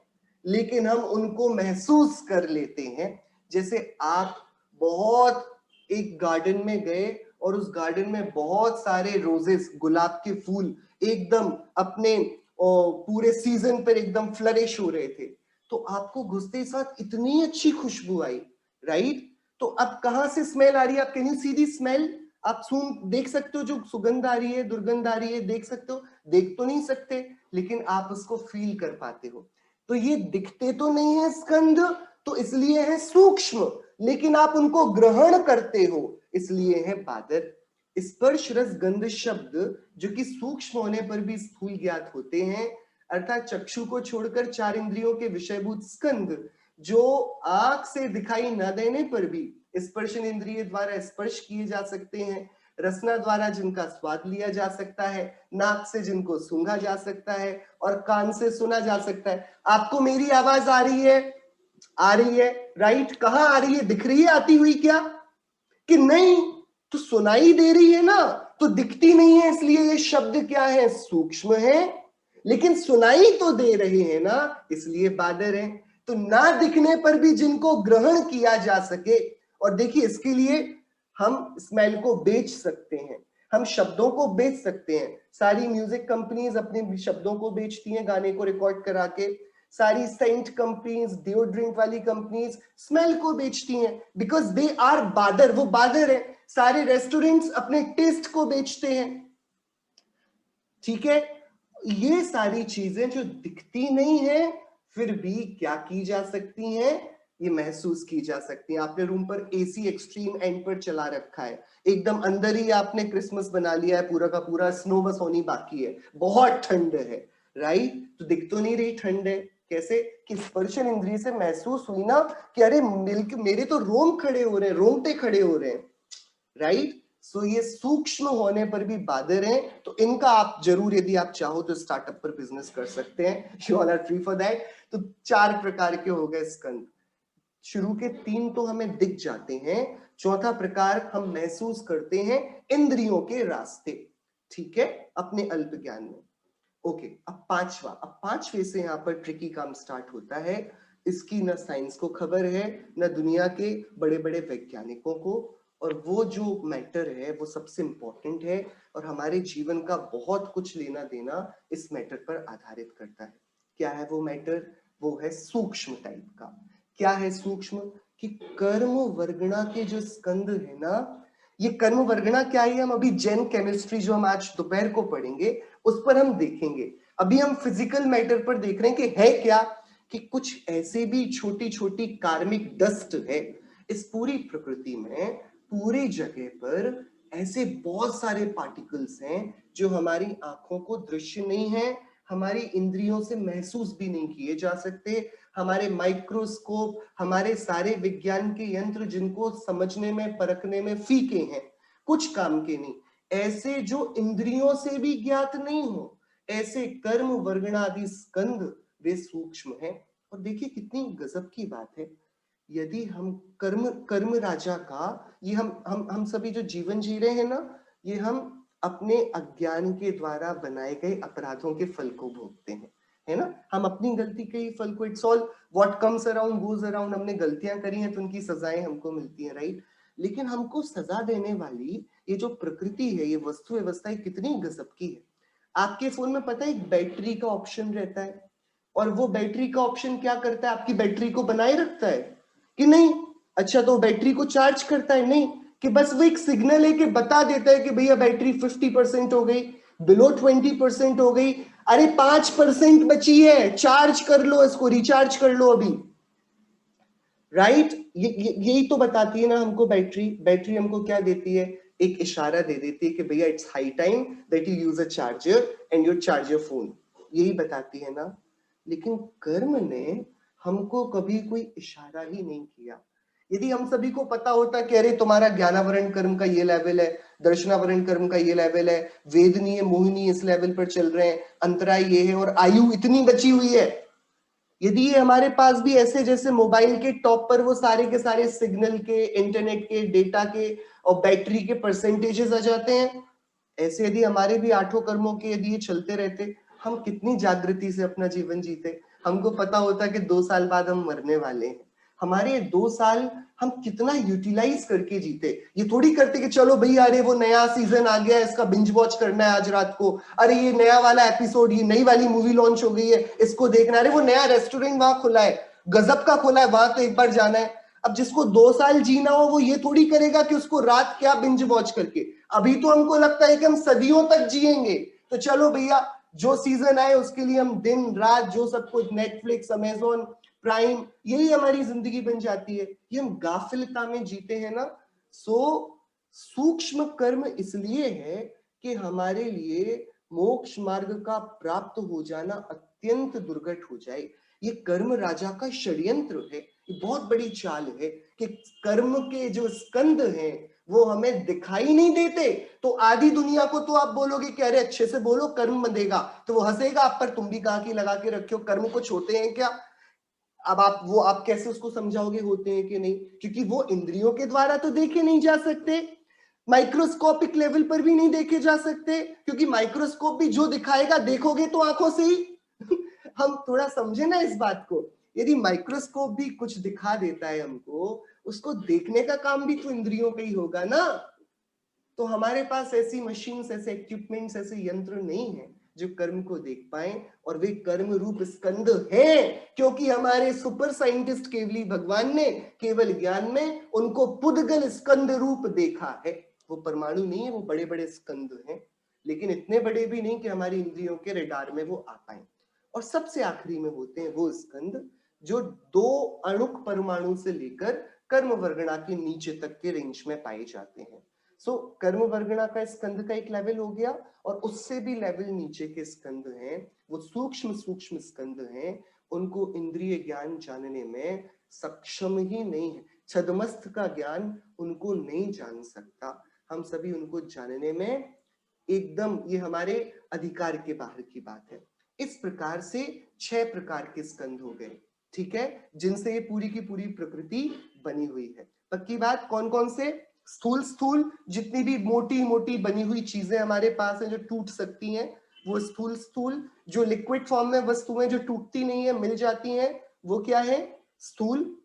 लेकिन हम उनको महसूस कर लेते हैं। जैसे आप बहुत एक गार्डन में गए और उस गार्डन में बहुत सारे रोजेस, गुलाब के फूल एकदम अपने पूरे सीजन पर एकदम फ्लरिश हो रहे थे, तो आपको घुसते साथ इतनी अच्छी खुशबू आई, राइट। तो अब कहां से स्मेल आ रही है, आप can you see the smell, आप सुन देख सकते हो जो सुगंध आ रही है, दुर्गंध आ रही है, देख सकते हो, देख तो नहीं सकते लेकिन आप उसको फील कर पाते हो। तो ये दिखते तो नहीं है स्कंद, तो इसलिए है सूक्ष्म, लेकिन आप उनको ग्रहण करते हो, इसलिए है बादर। स्पर्श रस गंध शब्द जो कि सूक्ष्म होने पर भी स्थूल ज्ञात होते हैं, अर्थात चक्षु को छोड़कर चार इंद्रियों के विषयभूत स्कंद जो आंख से दिखाई न देने पर भी स्पर्शन इंद्रिय द्वारा स्पर्श किए जा सकते हैं, रसना द्वारा जिनका स्वाद लिया जा सकता है, नाक से जिनको सूंघा जा सकता है और कान से सुना जा सकता है। आपको मेरी आवाज आ रही है, आ रही है, राइट। कहां आ रही है, दिख रही है आती हुई क्या, कि नहीं, तो सुनाई दे रही है ना, तो दिखती नहीं है, इसलिए ये शब्द क्या है, सूक्ष्म है, लेकिन सुनाई तो दे रहे हैं ना, इसलिए बादर है। तो ना दिखने पर भी जिनको ग्रहण किया जा सके, और देखिए इसके लिए हम स्मेल को बेच सकते हैं, हम शब्दों को बेच सकते हैं। सारी म्यूजिक कंपनीज अपने शब्दों को बेचती हैं गाने को रिकॉर्ड करा के, सारी सेंट कंपनीज, डिओड्रेंट वाली कंपनीज स्मेल को बेचती हैं, बिकॉज दे आर बादर, वो बादर है। सारे रेस्टोरेंट्स अपने टेस्ट को बेचते हैं, ठीक है। ये सारी चीजें जो दिखती नहीं है फिर भी क्या की जा सकती हैं, ये महसूस की जा सकती है। आपने रूम पर एसी एक्सट्रीम एंड पर चला रखा है, एकदम अंदर ही आपने क्रिसमस बना लिया है, पूरा का पूरा स्नो बस होनी बाकी है, बहुत ठंड है, राइट। तो दिख तो नहीं रही ठंड है, कैसे कि स्पर्शन इंद्रिय से महसूस हुई ना कि अरे मेरे तो रोम खड़े हो रहे हैं, रोंगटे खड़े हो रहे हैं, राइट। सो ये सूक्ष्म होने पर भी बादर हैं, तो इनका आप जरूर, यदि आप चाहो तो स्टार्टअप पर बिजनेस कर सकते हैं, you all are free for that. तो 4 प्रकार के हो गए स्कंद। शुरू के 3 तो हमें दिख जाते हैं, चौथा प्रकार हम महसूस करते हैं इंद्रियों के रास्ते, ठीक है, अपने अल्प ज्ञान में। ओके, अब पांचवे से यहाँ पर ट्रिकी काम स्टार्ट होता है। इसकी न साइंस को खबर है, न दुनिया के बड़े बड़े वैज्ञानिकों को, और वो जो मैटर है वो सबसे इंपॉर्टेंट है, और हमारे जीवन का बहुत कुछ लेना देना इस मैटर पर आधारित करता है। क्या है वो मैटर? वो है सूक्ष्म टाइप का। क्या है सूक्ष्म? कि कर्म वर्गणा के जो स्कंद है ना, ये कर्म वर्गणा क्या है, हम अभी जैन केमिस्ट्री जो हम आज दोपहर को पढ़ेंगे उस पर हम देखेंगे। अभी हम फिजिकल मैटर पर देख रहे हैं कि है क्या, कि कुछ ऐसे भी छोटी छोटी कार्मिक डस्ट है इस पूरी प्रकृति में, पूरी जगह पर ऐसे बहुत सारे पार्टिकल्स हैं जो हमारी आंखों को दृश्य नहीं है, हमारी इंद्रियों से महसूस भी नहीं किए जा सकते। हमारे माइक्रोस्कोप, हमारे सारे विज्ञान के यंत्र जिनको समझने में परखने में फीके हैं, कुछ काम के नहीं, ऐसे जो इंद्रियों से भी ज्ञात नहीं हो, ऐसे कर्म वर्गणादि स्कंद वे सूक्ष्म हैं। और देखिए कितनी गजब की बात है, यदि हम कर्म कर्म राजा का, ये हम सभी जो जीवन जी रहे हैं ना, ये हम अपने अज्ञान के द्वारा बनाए गए अपराधों के फल को भोगते हैं, है ना। हम अपनी गलती के ही फल को, it's all what comes around goes around, हमने गलतियां करी हैं तो उनकी सजाएं हमको मिलती हैं, राइट। लेकिन हमको सजा देने वाली ये जो प्रकृति है, ये वस्तु व्यवस्था कितनी गजब की है। आपके फोन में पता है एक बैटरी का ऑप्शन रहता है, और वो बैटरी का ऑप्शन क्या करता है, आपकी बैटरी को बनाए रखता है कि नहीं? अच्छा, तो बैटरी को चार्ज करता है? नहीं, कि बस वो एक सिग्नल है कि बता देता है कि भैया बैटरी 50% हो गई, बिलो 20% हो गई, अरे 5% बची है, चार्ज कर लो इसको, रिचार्ज कर लो अभी, राइट। यही तो बताती है ना हमको बैटरी। बैटरी हमको क्या देती है? एक इशारा दे देती है कि भैया it's high time that you use a charger and you charge your phone, यही बताती है ना। लेकिन कर्म ने हमको कभी कोई इशारा ही नहीं किया। यदि हम सभी को पता होता कि अरे तुम्हारा ज्ञानावरण कर्म का ये लेवल है, दर्शनावरण कर्म का ये लेवल है, वेदनीय मोहिनी इस लेवल पर चल रहे हैं, अंतराय ये है और आयु इतनी बची हुई है, यदि ये हमारे पास भी ऐसे जैसे मोबाइल के टॉप पर वो सारे के सारे सिग्नल के, इंटरनेट के, डेटा के और बैटरी के परसेंटेजेस आ जाते हैं, ऐसे यदि हमारे भी 8 कर्मों के यदि ये चलते रहते, हम कितनी जागृति से अपना जीवन जीते। हमको पता होता कि 2 साल बाद हम मरने वाले हैं, हमारे 2 साल हम कितना यूटिलाइज करके जीते। ये थोड़ी करते कि चलो भैया अरे वो नया सीजन आ गया है, इसका बिंज वॉच करना है आज रात को, अरे ये नया वाला एपिसोड, ये नई वाली मूवी लॉन्च हो गई है, इसको देखना, अरे वो नया रेस्टोरेंट वहां खुला है, गजब का खुला है, वहां तो एक बार जाना है। अब जिसको 2 साल जीना हो वो ये थोड़ी करेगा कि उसको रात क्या बिंज वॉच करके, अभी तो हमको लगता है कि हम सदियों तक जिएंगे, तो चलो भैया जो सीजन आए उसके लिए हम दिन रात जो सब कुछ, नेटफ्लिक्स, अमेजोन प्राइम, यही हमारी जिंदगी बन जाती है। ये हम गाफिलता में जीते हैं ना। सो सूक्ष्म कर्म इसलिए है कि हमारे लिए मोक्ष मार्ग का प्राप्त हो जाना अत्यंत दुर्घट हो जाए। ये कर्म राजा का षड्यंत्र है, ये बहुत बड़ी चाल है कि कर्म के जो स्कंद हैं वो हमें दिखाई नहीं देते। तो आधी दुनिया को तो आप बोलोगे कि अरे अच्छे से बोलो कर्म बंधेगा, तो वो हंसेगा आप पर, तुम भी गाकी लगा के रखे हो, कर्म कुछ होते हैं क्या? अब आप कैसे उसको समझाओगे होते हैं कि नहीं, क्योंकि वो इंद्रियों के द्वारा तो देखे नहीं जा सकते, माइक्रोस्कोपिक लेवल पर भी नहीं देखे जा सकते, क्योंकि माइक्रोस्कोप भी जो दिखाएगा देखोगे तो आंखों से ही। हम थोड़ा समझे ना इस बात को, यदि माइक्रोस्कोप भी कुछ दिखा देता है हमको, उसको देखने का काम भी तो इंद्रियों का ही होगा ना। तो हमारे पास ऐसी मशीन्स, ऐसे इक्विपमेंट्स, ऐसे यंत्र नहीं है जो कर्म को देख पाए, और वे कर्म रूप स्कंद हैं, क्योंकि हमारे सुपर साइंटिस्ट केवली भगवान ने केवल ज्ञान में उनको पुद्गल स्कंद रूप देखा है। वो परमाणु नहीं है, वो बड़े बड़े स्कंद हैं, लेकिन इतने बड़े भी नहीं कि हमारी इंद्रियों के रडार में वो आ पाए। और सबसे आखिरी में होते हैं वो स्कंद जो 2 अणुक परमाणु से लेकर कर्म वर्गणा के नीचे तक के रेंज में पाए जाते हैं। सो कर्म वर्गणा का स्कंद का एक लेवल हो गया, और उससे भी लेवल नीचे के स्कंद हैं, वो सूक्ष्म सूक्ष्म स्कंद हैं, उनको इंद्रिय ज्ञान जानने में सक्षम ही नहीं है, छदमस्त का ज्ञान उनको नहीं जान सकता। हम सभी उनको जानने में एकदम, ये हमारे अधिकार के बाहर की बात है। इस प्रकार से 6 प्रकार के स्कंद हो गए, ठीक है, जिनसे ये पूरी की पूरी प्रकृति बनी हुई है। पक्की बात? कौन कौन से? स्थूल स्थूल जितनी भी मोटी मोटी बनी हुई चीजें हमारे पास हैं जो टूट सकती हैं, वो स्थूल स्थूल। जो लिक्विड फॉर्म में वस्तुएं जो टूटती नहीं है, मिल जाती हैं, वो क्या है? स्थूल।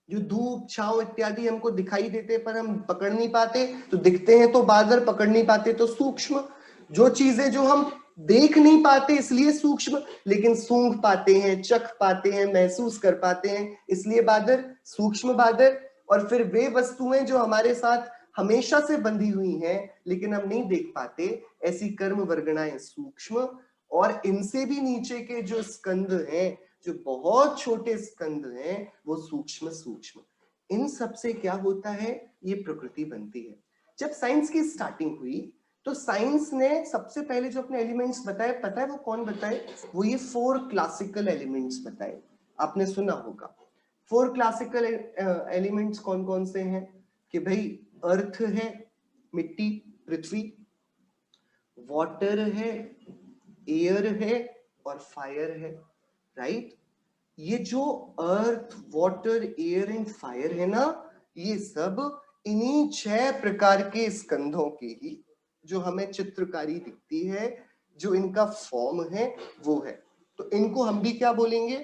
जो धूप छांव इत्यादि हमको दिखाई देते पर हम पकड़ नहीं पाते, तो दिखते हैं तो बादल, पकड़ नहीं पाते तो सूक्ष्म। जो चीजें जो हम देख नहीं पाते इसलिए सूक्ष्म, लेकिन सूंघ पाते हैं, चख पाते हैं, महसूस कर पाते हैं, इसलिए बादल, सूक्ष्म बादल। और फिर वे वस्तुएं जो हमारे साथ हमेशा से बंधी हुई हैं लेकिन हम नहीं देख पाते, ऐसी कर्म वर्गणाएं सूक्ष्म। और इनसे भी नीचे के जो स्कंद हैं, जो बहुत छोटे स्कंद हैं, वो सूक्ष्म सूक्ष्म। इन सब से क्या होता है? ये प्रकृति बनती है। जब साइंस की स्टार्टिंग हुई तो साइंस ने सबसे पहले जो अपने एलिमेंट्स बताए, पता है वो कौन बताए? वो ये 4 क्लासिकल एलिमेंट्स बताए। आपने सुना होगा 4 क्लासिकल एलिमेंट्स कौन कौन से हैं? कि भाई अर्थ है, मिट्टी, पृथ्वी, वाटर है, एयर है और फायर है, राइट? ये जो अर्थ, वाटर, एयर एंड फायर है ना, ये सब इन्हीं 6 प्रकार के स्कंधों की ही जो हमें चित्रकारी दिखती है, जो इनका फॉर्म है वो है। तो इनको हम भी क्या बोलेंगे?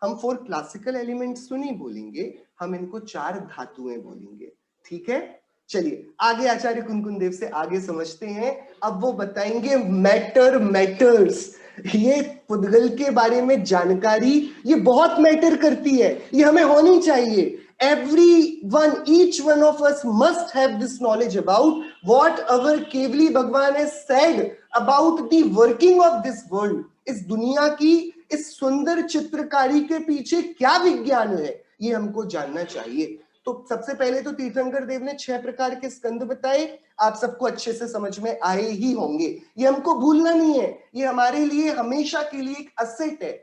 हम 4 क्लासिकल एलिमेंट्स तो नहीं बोलेंगे, हम इनको 4 धातुएं बोलेंगे, ठीक है? चलिए आगे आचार्य कुनकुन देव से आगे समझते हैं। अब वो बताएंगे मैटर मैटर्स। ये पुद्गल के बारे में जानकारी ये बहुत मैटर करती है, ये हमें होनी चाहिए। Everyone, each one of us must have this knowledge about what our केवली भगवान has said about the working of this world. इस दुनिया की इस सुंदर चित्रकारी के पीछे क्या विज्ञान है, ये हमको जानना चाहिए। तो सबसे पहले तो तीर्थंकर देव ने 6 प्रकार के स्कंद बताए, आप सबको अच्छे से समझ में आए ही होंगे, ये हमको भूलना नहीं है, ये हमारे लिए हमेशा के लिए एक असेट है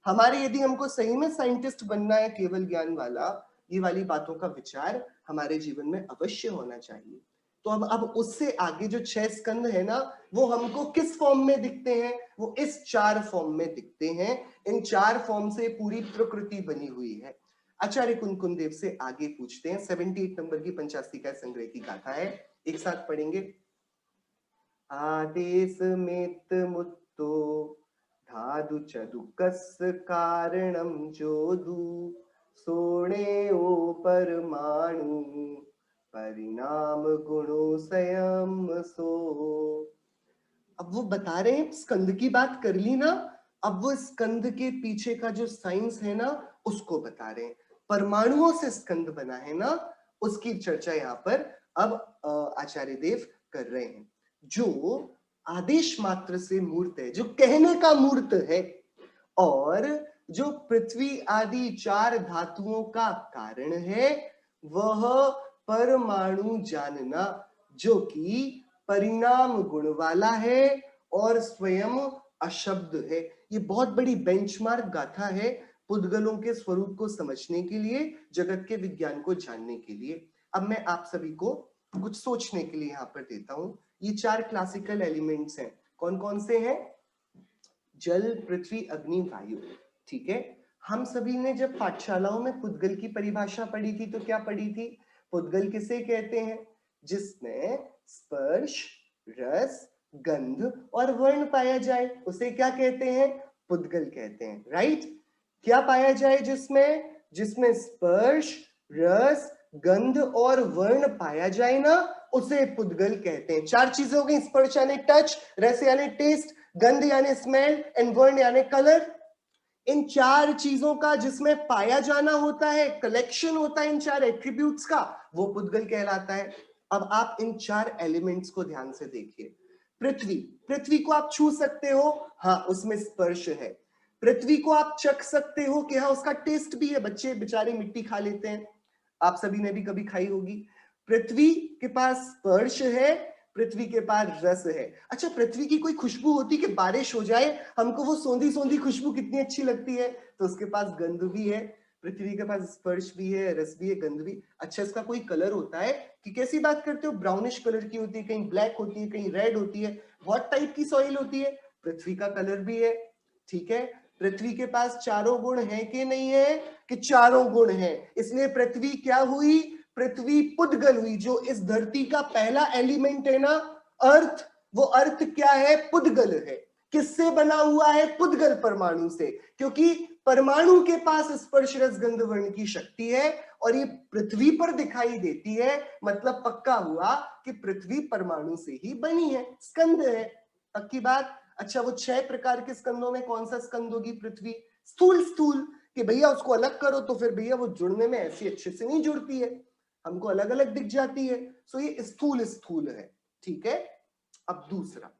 हमारे। यदि हमको सही में साइंटिस्ट बनना है केवल ज्ञान वाला, ये वाली बातों का विचार हमारे जीवन में अवश्य होना चाहिए। तो अब उससे आगे जो 6 स्कंद है ना, वो हमको किस फॉर्म में दिखते हैं? वो इस 4 फॉर्म में दिखते हैं। इन 4 फॉर्म से पूरी प्रकृति बनी हुई है। आचार्य कुनकुन देव से आगे पूछते हैं। 78 नंबर की पंचास्तिका संग्रह की गाथा है, एक साथ पढ़ेंगे। आदेश मेत मुत्तो धादु चदुकस कारणम जोदु सोणे ओ परमाणु परिणाम गुणो स्वयं सो। अब वो बता रहे हैं, स्कंद की बात कर ली ना, अब वो स्कंद के पीछे का जो साइंस है ना उसको बता रहे हैं। परमाणुओं से स्कंद बना है ना, उसकी चर्चा यहाँ पर अब आचार्य देव कर रहे हैं। जो आदेश मात्र से मूर्त है, जो कहने का मूर्त है, और जो पृथ्वी आदि 4 धातुओं का कारण है, वह परमाणु जानना, जो कि परिणाम गुण वाला है और स्वयं अशब्द है। ये बहुत बड़ी बेंचमार्क गाथा है पुद्गलों के स्वरूप को समझने के लिए, जगत के विज्ञान को जानने के लिए। अब मैं आप सभी को कुछ सोचने के लिए यहाँ पर देता हूं। ये 4 क्लासिकल एलिमेंट्स हैं, कौन कौन से हैं? जल, पृथ्वी, अग्नि, वायु, ठीक है। हम सभी ने जब पाठशालाओं में पुद्गल की परिभाषा पढ़ी थी तो क्या पढ़ी थी? पुद्गल किसे कहते हैं? जिसमें स्पर्श, रस, गंध और वर्ण पाया जाए, उसे क्या कहते हैं? पुद्गल कहते हैं, राइट? क्या पाया जाए जिसमें? जिसमें स्पर्श, रस, गंध और वर्ण पाया जाए ना, उसे पुद्गल कहते हैं। 4 चीजें हो गई, स्पर्श यानी टच, रस यानी टेस्ट, गंध यानी स्मेल एंड वर्ण यानी कलर। इन 4 चीजों का जिसमें पाया जाना होता है, कलेक्शन होता है इन 4 एट्रीब्यूट्स का, वो पुद्गल कहलाता है। अब आप इन 4 एलिमेंट्स को ध्यान से देखिए। पृथ्वी, पृथ्वी को आप छू सकते हो, हाँ उसमें स्पर्श है। पृथ्वी को आप चख सकते हो कि हाँ उसका टेस्ट भी है, बच्चे बेचारे मिट्टी खा लेते हैं, आप सभी ने भी कभी खाई होगी। पृथ्वी के पास स्पर्श है, पृथ्वी के पास रस है। अच्छा, पृथ्वी की कोई खुशबू होती कि बारिश हो जाए हमको वो सौंधी सौंधी खुशबू कितनी अच्छी लगती है, तो उसके पास गंध भी है। पृथ्वी के पास स्पर्श भी है, रस भी है, गंध भी। अच्छा, इसका कोई कलर होता है कि कैसी बात करते हो? ब्राउनिश कलर की होती है, कहीं ब्लैक होती है, कहीं रेड होती है। व्हाट टाइप की सॉइल होती है? पृथ्वी का कलर भी है। ठीक है, पृथ्वी के पास चारों गुण है कि नहीं है? कि चारों गुण है। इसलिए पृथ्वी क्या हुई? पृथ्वी पुद्गल हुई। जो इस धरती का पहला एलिमेंट है ना, अर्थ, वो अर्थ क्या है? पुद्गल है। किससे बना हुआ है? पुद्गल परमाणु से। क्योंकि परमाणु के पास स्पर्श रस गंध वर्ण की शक्ति है और ये पृथ्वी पर दिखाई देती है, मतलब पक्का हुआ कि पृथ्वी परमाणु से ही बनी है, स्कंद है। पक्की बात। अच्छा, वो 6 प्रकार के स्कंदों में कौन सा स्कंद होगी? पृथ्वी। स्थूल स्थूल कि भैया उसको अलग करो तो फिर भैया वो जुड़ने में ऐसी अच्छे से नहीं जुड़ती है, हमको अलग अलग दिख जाती है। सो ये स्थूल स्थूल है। ठीक है, अब दूसरा,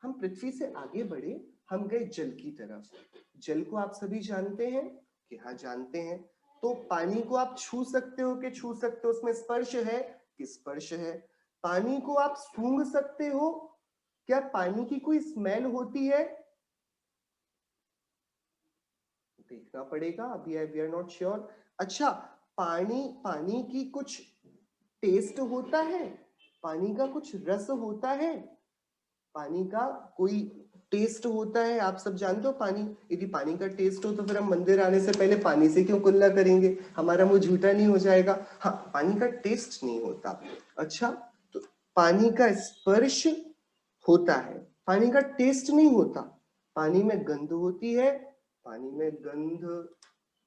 हम पृथ्वी से आगे बढ़े, हम गए जल की तरफ। जल को आप सभी जानते हैं कि हाँ जानते हैं। तो पानी को आप छू सकते हो कि छू सकते हो? उसमें स्पर्श है कि स्पर्श है। पानी को आप सूंघ सकते हो? क्या पानी की कोई स्मेल होती है? देखना पड़ेगा, अभी वी आर नॉट श्योर। अच्छा, पानी की कुछ टेस्ट होता है? पानी का कुछ रस होता है? पानी का कोई टेस्ट होता है? आप सब जानते हो पानी, यदि पानी का टेस्ट हो तो फिर हम मंदिर आने से पहले पानी से क्यों कुल्ला करेंगे? हमारा मुंह झूठा नहीं हो जाएगा? हाँ, पानी का टेस्ट नहीं होता। अच्छा, तो पानी का स्पर्श होता है, पानी का टेस्ट नहीं होता। पानी में गंध होती है, पानी में गंध।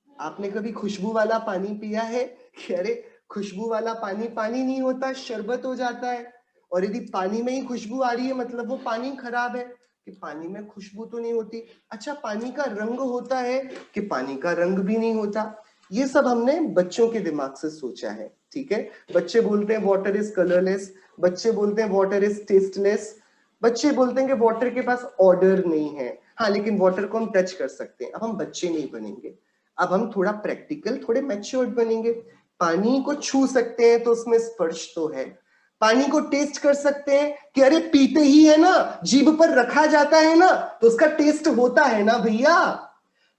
आपने कभी खुशबू वाला पानी पिया है? कि अरे खुशबू वाला पानी पानी नहीं होता, शरबत हो जाता है। और यदि पानी में ही खुशबू आ रही है मतलब वो पानी खराब है, कि पानी में खुशबू तो नहीं होती। अच्छा, पानी का रंग होता है? कि पानी का रंग भी नहीं होता। ये सब हमने बच्चों के दिमाग से सोचा है। ठीक है, बच्चे बोलते हैं वाटर इज कलरलेस, बच्चे बोलते हैं वाटर इज टेस्टलेस, बच्चे बोलते हैं कि वाटर के पास ऑर्डर नहीं है। हाँ, लेकिन वाटर को हम टच कर सकते हैं। अब हम बच्चे नहीं बनेंगे, अब हम थोड़ा प्रैक्टिकल, थोड़े मैच्योर्ड बनेंगे। पानी को छू सकते हैं तो उसमें स्पर्श तो है। पानी को टेस्ट कर सकते हैं कि अरे पीते ही है ना, जीभ पर रखा जाता है ना तो उसका टेस्ट होता है ना भैया।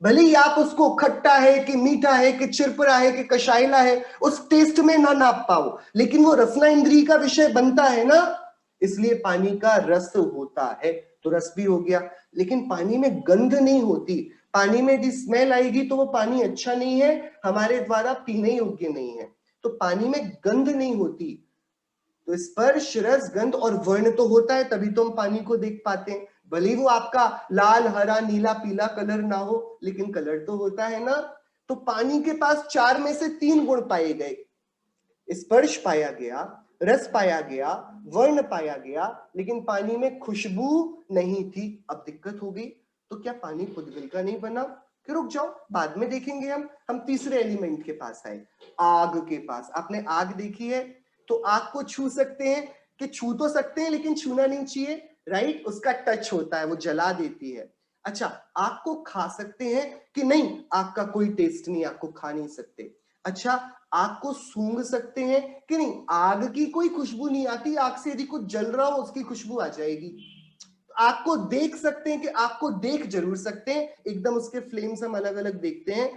भले ही आप उसको खट्टा है कि मीठा है कि चिरपरा है कि कषायला है, उस टेस्ट में ना नाप पाओ, लेकिन वो रसना इंद्रिय का विषय बनता है ना। इसलिए पानी का रस होता है, तो रस भी हो गया। लेकिन पानी में गंध नहीं होती। पानी में यदि स्मेल आएगी तो वो पानी अच्छा नहीं है, हमारे द्वारा पीने योग्य नहीं है। तो पानी में गंध नहीं होती, तो स्पर्श रस गंध और वर्ण तो होता है, तभी तो हम पानी को देख पाते हैं। भले ही वो आपका लाल हरा नीला पीला कलर ना हो, लेकिन कलर तो होता है ना। तो पानी के पास 4 में से 3 गुण पाए गए, स्पर्श पाया गया, रस पाया गया, वर्ण पाया गया, लेकिन पानी में खुशबू नहीं थी। अब दिक्कत हो गई, तो क्या पानी पुद्गल का नहीं बना? कि रुक जाओ, बाद में देखेंगे। हम तीसरे एलिमेंट के पास आए, आग के पास। आपने आग देखी है? तो आग को छू सकते हैं? कि छू तो सकते हैं लेकिन छूना नहीं चाहिए, राइट? उसका टच होता है, वो जला देती है। अच्छा, आग को खा सकते हैं कि नहीं? आग का कोई टेस्ट नहीं, आग को खा नहीं सकते। अच्छा, आग को सूंघ सकते हैं कि नहीं? आग की कोई खुशबू नहीं आती, आग से यदि कुछ जल रहा हो उसकी खुशबू आ जाएगी। आग को देख सकते हैं कि आग को देख जरूर सकते हैं, एकदम उसके फ्लेम्स हम अलग अलग देखते हैं।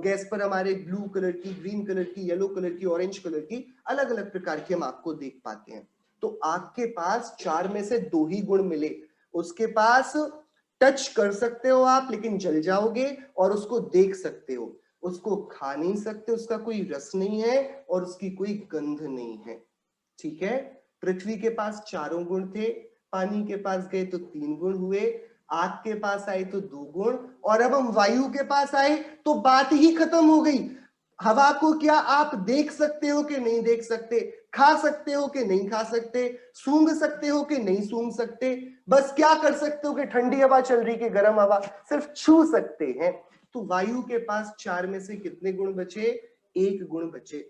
गैस पर हमारे ब्लू कलर की, ग्रीन कलर की, येलो कलर की, ऑरेंज कलर की, अलग अलग प्रकार की हम आग को देख पाते हैं। तो आग के पास 4 में से 2 ही गुण मिले। उसके पास टच कर सकते हो आप लेकिन जल जाओगे, और उसको देख सकते हो, उसको खा नहीं सकते, उसका कोई रस नहीं है और उसकी कोई गंध नहीं है। ठीक है, पृथ्वी के पास चारों गुण थे, पानी के पास गए तो 3 गुण हुए, आग के पास आए तो 2 गुण, और अब हम वायु के पास आए तो बात ही खत्म हो गई। हवा को क्या आप देख सकते हो कि नहीं देख सकते? खा सकते हो कि नहीं खा सकते? सूंघ सकते हो कि नहीं सूंघ सकते? बस क्या कर सकते हो कि ठंडी हवा चल रही कि गर्म हवा, सिर्फ छू सकते हैं। तो वायु के पास 4 में से कितने गुण बचे? 1 गुण बचे।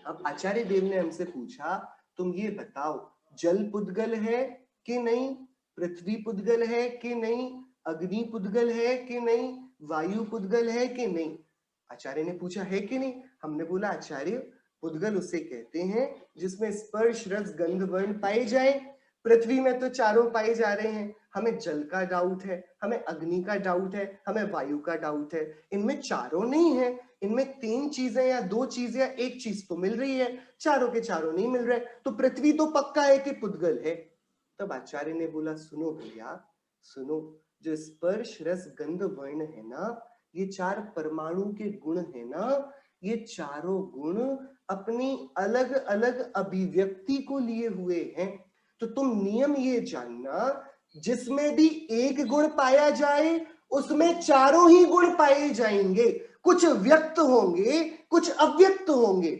अब आचार्य देव ने हमसे पूछा, तुम ये बताओ, जल पुद्गल है कि नहीं? पृथ्वी पुद्गल है कि नहीं? अग्नि पुद्गल है कि नहीं? वायु पुद्गल है कि नहीं? आचार्य ने पूछा है कि नहीं? हमने बोला आचार्य, पुद्गल उसे कहते हैं जिसमें स्पर्श रस गंध वर्ण पाए जाए। पृथ्वी में तो चारों पाए जा रहे हैं, हमें जल का डाउट है, हमें अग्नि का डाउट है, हमें वायु का डाउट है। इनमें चारों नहीं है, इनमें 3 चीजें या 2 चीजें या 1 चीज तो मिल रही है, चारों के चारों नहीं मिल रहे, तो पृथ्वी तो पक्का है कि पुद्गल है। तब आचार्य ने बोला सुनो भैया सुनो, जो स्पर्श रस गंध वर्ण है ना, ये 4 परमाणु के गुण है ना, ये चारों गुण अपनी अलग अलग अभिव्यक्ति को लिए हुए हैं। तो तुम नियम ये जानना, जिसमें भी एक गुण पाया जाए उसमें चारों ही गुण पाए जाएंगे, कुछ व्यक्त होंगे कुछ अव्यक्त होंगे।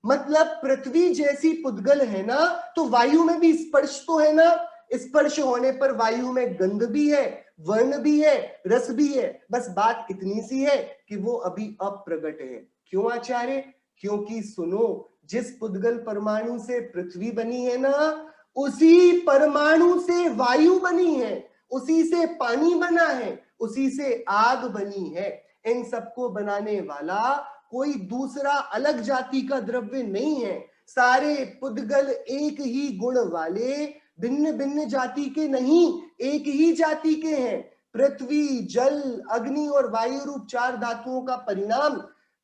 मतलब पृथ्वी जैसी पुद्गल है ना, तो वायु में भी स्पर्श तो है ना, स्पर्श होने पर वायु में गंध भी है, वर्ण भी है, रस भी है। बस बात इतनी सी है कि वो अभी अप्रगट है। क्यों आचार्य? क्योंकि सुनो, जिस पुद्गल परमाणु से पृथ्वी बनी है ना, उसी परमाणु से वायु बनी है, उसी से पानी बना है, उसी से आग बनी है। इन सबको बनाने वाला कोई दूसरा अलग जाति का द्रव्य नहीं है। सारे पुद्गल एक ही गुण वाले, भिन्न भिन्न जाति के नहीं, एक ही जाति के हैं। पृथ्वी, जल, अग्नि और वायु रूप 4 धातुओं का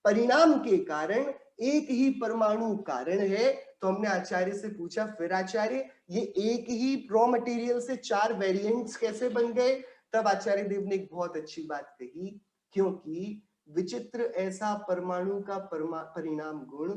परिणाम के कारण एक ही परमाणु कारण है। तो हमने आचार्य से पूछा, फिर आचार्य ये एक ही रॉ मटेरियल से 4 वेरिएंट्स कैसे बन गए? तब आचार्य देव ने एक बहुत अच्छी बात कही, क्योंकि विचित्र ऐसा परमाणु का परिणाम गुण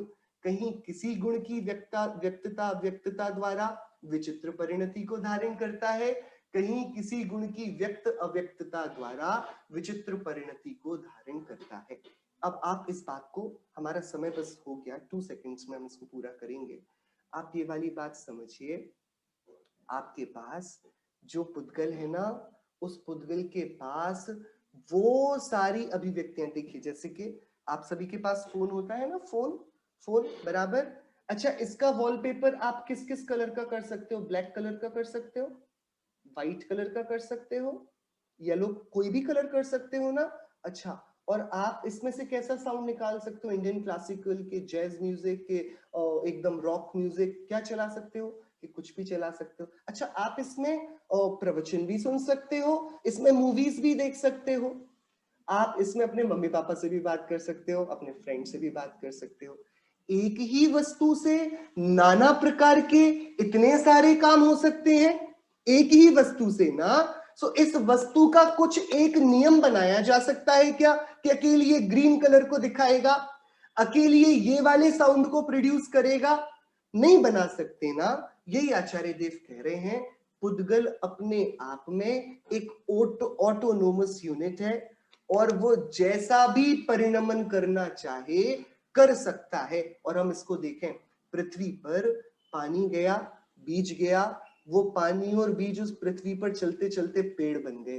कहीं किसी गुण की व्यक्तता द्वारा विचित्र परिणति को धारण करता है, कहीं किसी गुण की व्यक्त अव्यक्तता द्वारा विचित्र परिणति को धारण करता है। अब आप इस बात को, हमारा समय बस हो गया, 2 सेकंड्स में हम इसको पूरा करेंगे। आप ये वाली बात समझिए, आपके पास जो पुद्गल है ना, उस पुद्गल के पास वो सारी अभिव्यक्तियां, देखिए जैसे कि आप सभी के पास फोन होता है ना, फोन बराबर। अच्छा, इसका वॉलपेपर आप किस किस कलर का कर सकते हो? ब्लैक कलर का कर सकते हो, व्हाइट कलर का कर सकते हो, येलो, कोई भी कलर कर सकते हो ना। अच्छा, और आप इसमें से कैसा साउंड निकाल सकते हो? इंडियन क्लासिकल के, जैज म्यूजिक के, एकदम रॉक म्यूजिक, क्या चला सकते हो? कि कुछ भी चला सकते हो। अच्छा, आप इसमें प्रवचन भी सुन सकते हो, इसमें मूवीज भी देख सकते हो, आप इसमें अपने मम्मी पापा से भी बात कर सकते हो, अपने फ्रेंड से भी बात कर सकते हो। एक ही वस्तु से नाना प्रकार के इतने सारे काम हो सकते हैं, एक ही वस्तु से ना। सो इस वस्तु का कुछ एक नियम बनाया जा सकता है क्या, कि अकेले ये ग्रीन कलर को दिखाएगा, अकेले ये वाले साउंड को प्रोड्यूस करेगा? नहीं बना सकते ना। यही आचार्य देव कह रहे हैं, पुद्गल अपने आप में एक ऑटोनोमस यूनिट है, और वो जैसा भी परिणमन करना चाहे कर सकता है। और हम इसको देखें, पृथ्वी पर पानी गया, बीज गया, वो पानी और बीज उस पृथ्वी पर चलते चलते पेड़ बन गए,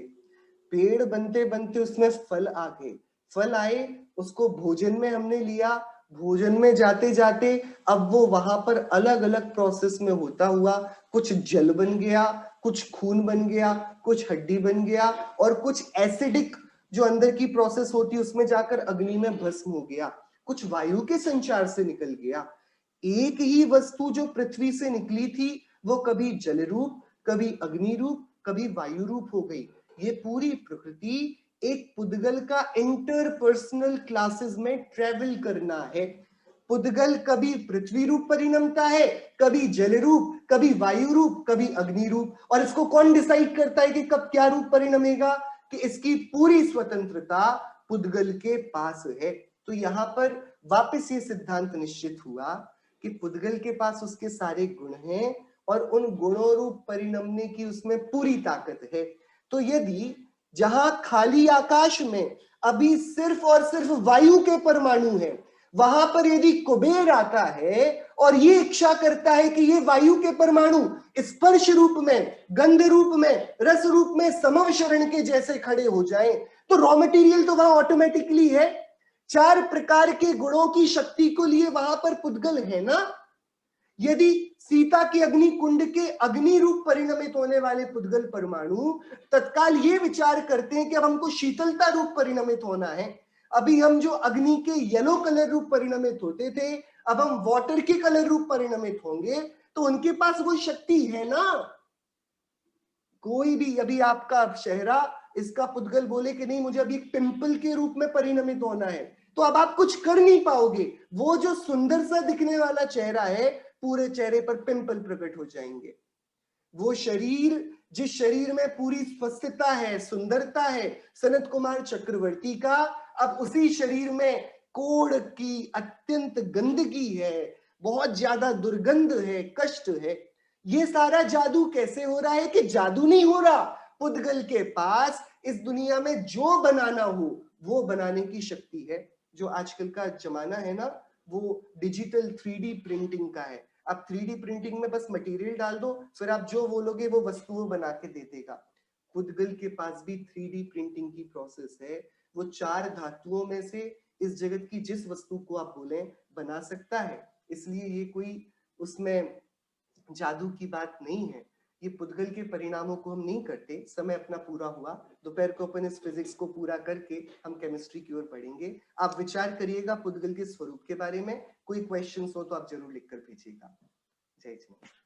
पेड़ बनते बनते उसमें फल आ गए, फल आए, उसको भोजन में हमने लिया, भोजन में जाते जाते अब वो वहां पर अलग अलग प्रोसेस में होता हुआ कुछ जल बन गया, कुछ खून बन गया, कुछ हड्डी बन गया, और कुछ एसिडिक जो अंदर की प्रोसेस होती है उसमें जाकर अग्नि में भस्म हो गया, कुछ वायु के संचार से निकल गया। एक ही वस्तु जो पृथ्वी से निकली थी, वो कभी जल रूप, कभी अग्नि रूप, कभी वायु रूप हो गई। ये पूरी प्रकृति एक पुद्गल का इंटरपर्सनल क्लासेस में ट्रेवल करना है। पुद्गल कभी पृथ्वी रूप परिणमता है, कभी जल रूप, कभी वायु रूप, कभी अग्नि रूप। और इसको कौन डिसाइड करता है कि कब क्या रूप परिणमेगा? कि इसकी पूरी स्वतंत्रता पुद्गल के पास है। तो यहां पर वापस ये सिद्धांत निश्चित हुआ कि पुद्गल के पास उसके सारे गुण हैं, और उन गुणों रूप परिणमने की उसमें पूरी ताकत है। तो यदि जहां खाली आकाश में अभी सिर्फ और सिर्फ वायु के परमाणु हैं, वहां पर यदि कुबेर आता है और ये इच्छा करता है कि ये वायु के परमाणु स्पर्श रूप में, गंध रूप में, रस रूप में समवशरण के जैसे खड़े हो जाएं, तो रॉ मटेरियल तो वहां ऑटोमेटिकली है। 4 प्रकार के गुणों की शक्ति को लिए वहां पर पुद्गल है ना। यदि सीता के अग्नि कुंड के अग्नि रूप परिणमित होने वाले पुद्गल परमाणु तत्काल ये विचार करते हैं कि अब हमको शीतलता रूप परिणमित होना है, अभी हम जो अग्नि के येलो कलर रूप परिणमित होते थे, अब हम वाटर के कलर रूप परिणमित होंगे, तो उनके पास वो शक्ति है ना। कोई भी अभी आपका चेहरा, इसका पुद्गल बोले कि नहीं मुझे अभी पिंपल के रूप में परिणमित होना है, तो अब आप कुछ कर नहीं पाओगे। वो जो सुंदर सा दिखने वाला चेहरा है, पूरे चेहरे पर पिंपल प्रकट हो जाएंगे। वो शरीर, जिस शरीर में पूरी स्वस्थता है, सुंदरता है सनत कुमार चक्रवर्ती का, अब उसी शरीर में कोढ़ की अत्यंत गंदगी है, बहुत ज्यादा दुर्गंध है, कष्ट है। ये सारा जादू कैसे हो रहा है? कि जादू नहीं हो रहा, पुद्गल के पास इस दुनिया में जो बनाना हो वो बनाने की शक्ति है। जो आजकल का जमाना है ना, वो डिजिटल 3D प्रिंटिंग का है। आप 3D प्रिंटिंग में बस मटेरियल डाल दो, फिर आप जो बोलोगे वो वस्तुएं बना के दे देगा। पुद्गल के पास भी 3D प्रिंटिंग की प्रोसेस है। वो 4 धातुओं में से इस जगत की जिस वस्तु को आप बोले बना सकता है। इसलिए ये कोई उसमें जादू की बात नहीं है। ये पुद्गल के परिणामों को हम नहीं करते। समय अपना पूरा हुआ, दोपहर को अपन इस फिजिक्स को पूरा करके हम केमिस्ट्री की ओर बढ़ेंगे। आप विचार करिएगा पुद्गल के स्वरूप के बारे में। कोई क्वेश्चंस हो तो आप जरूर लिखकर भेजिएगा। जय जय।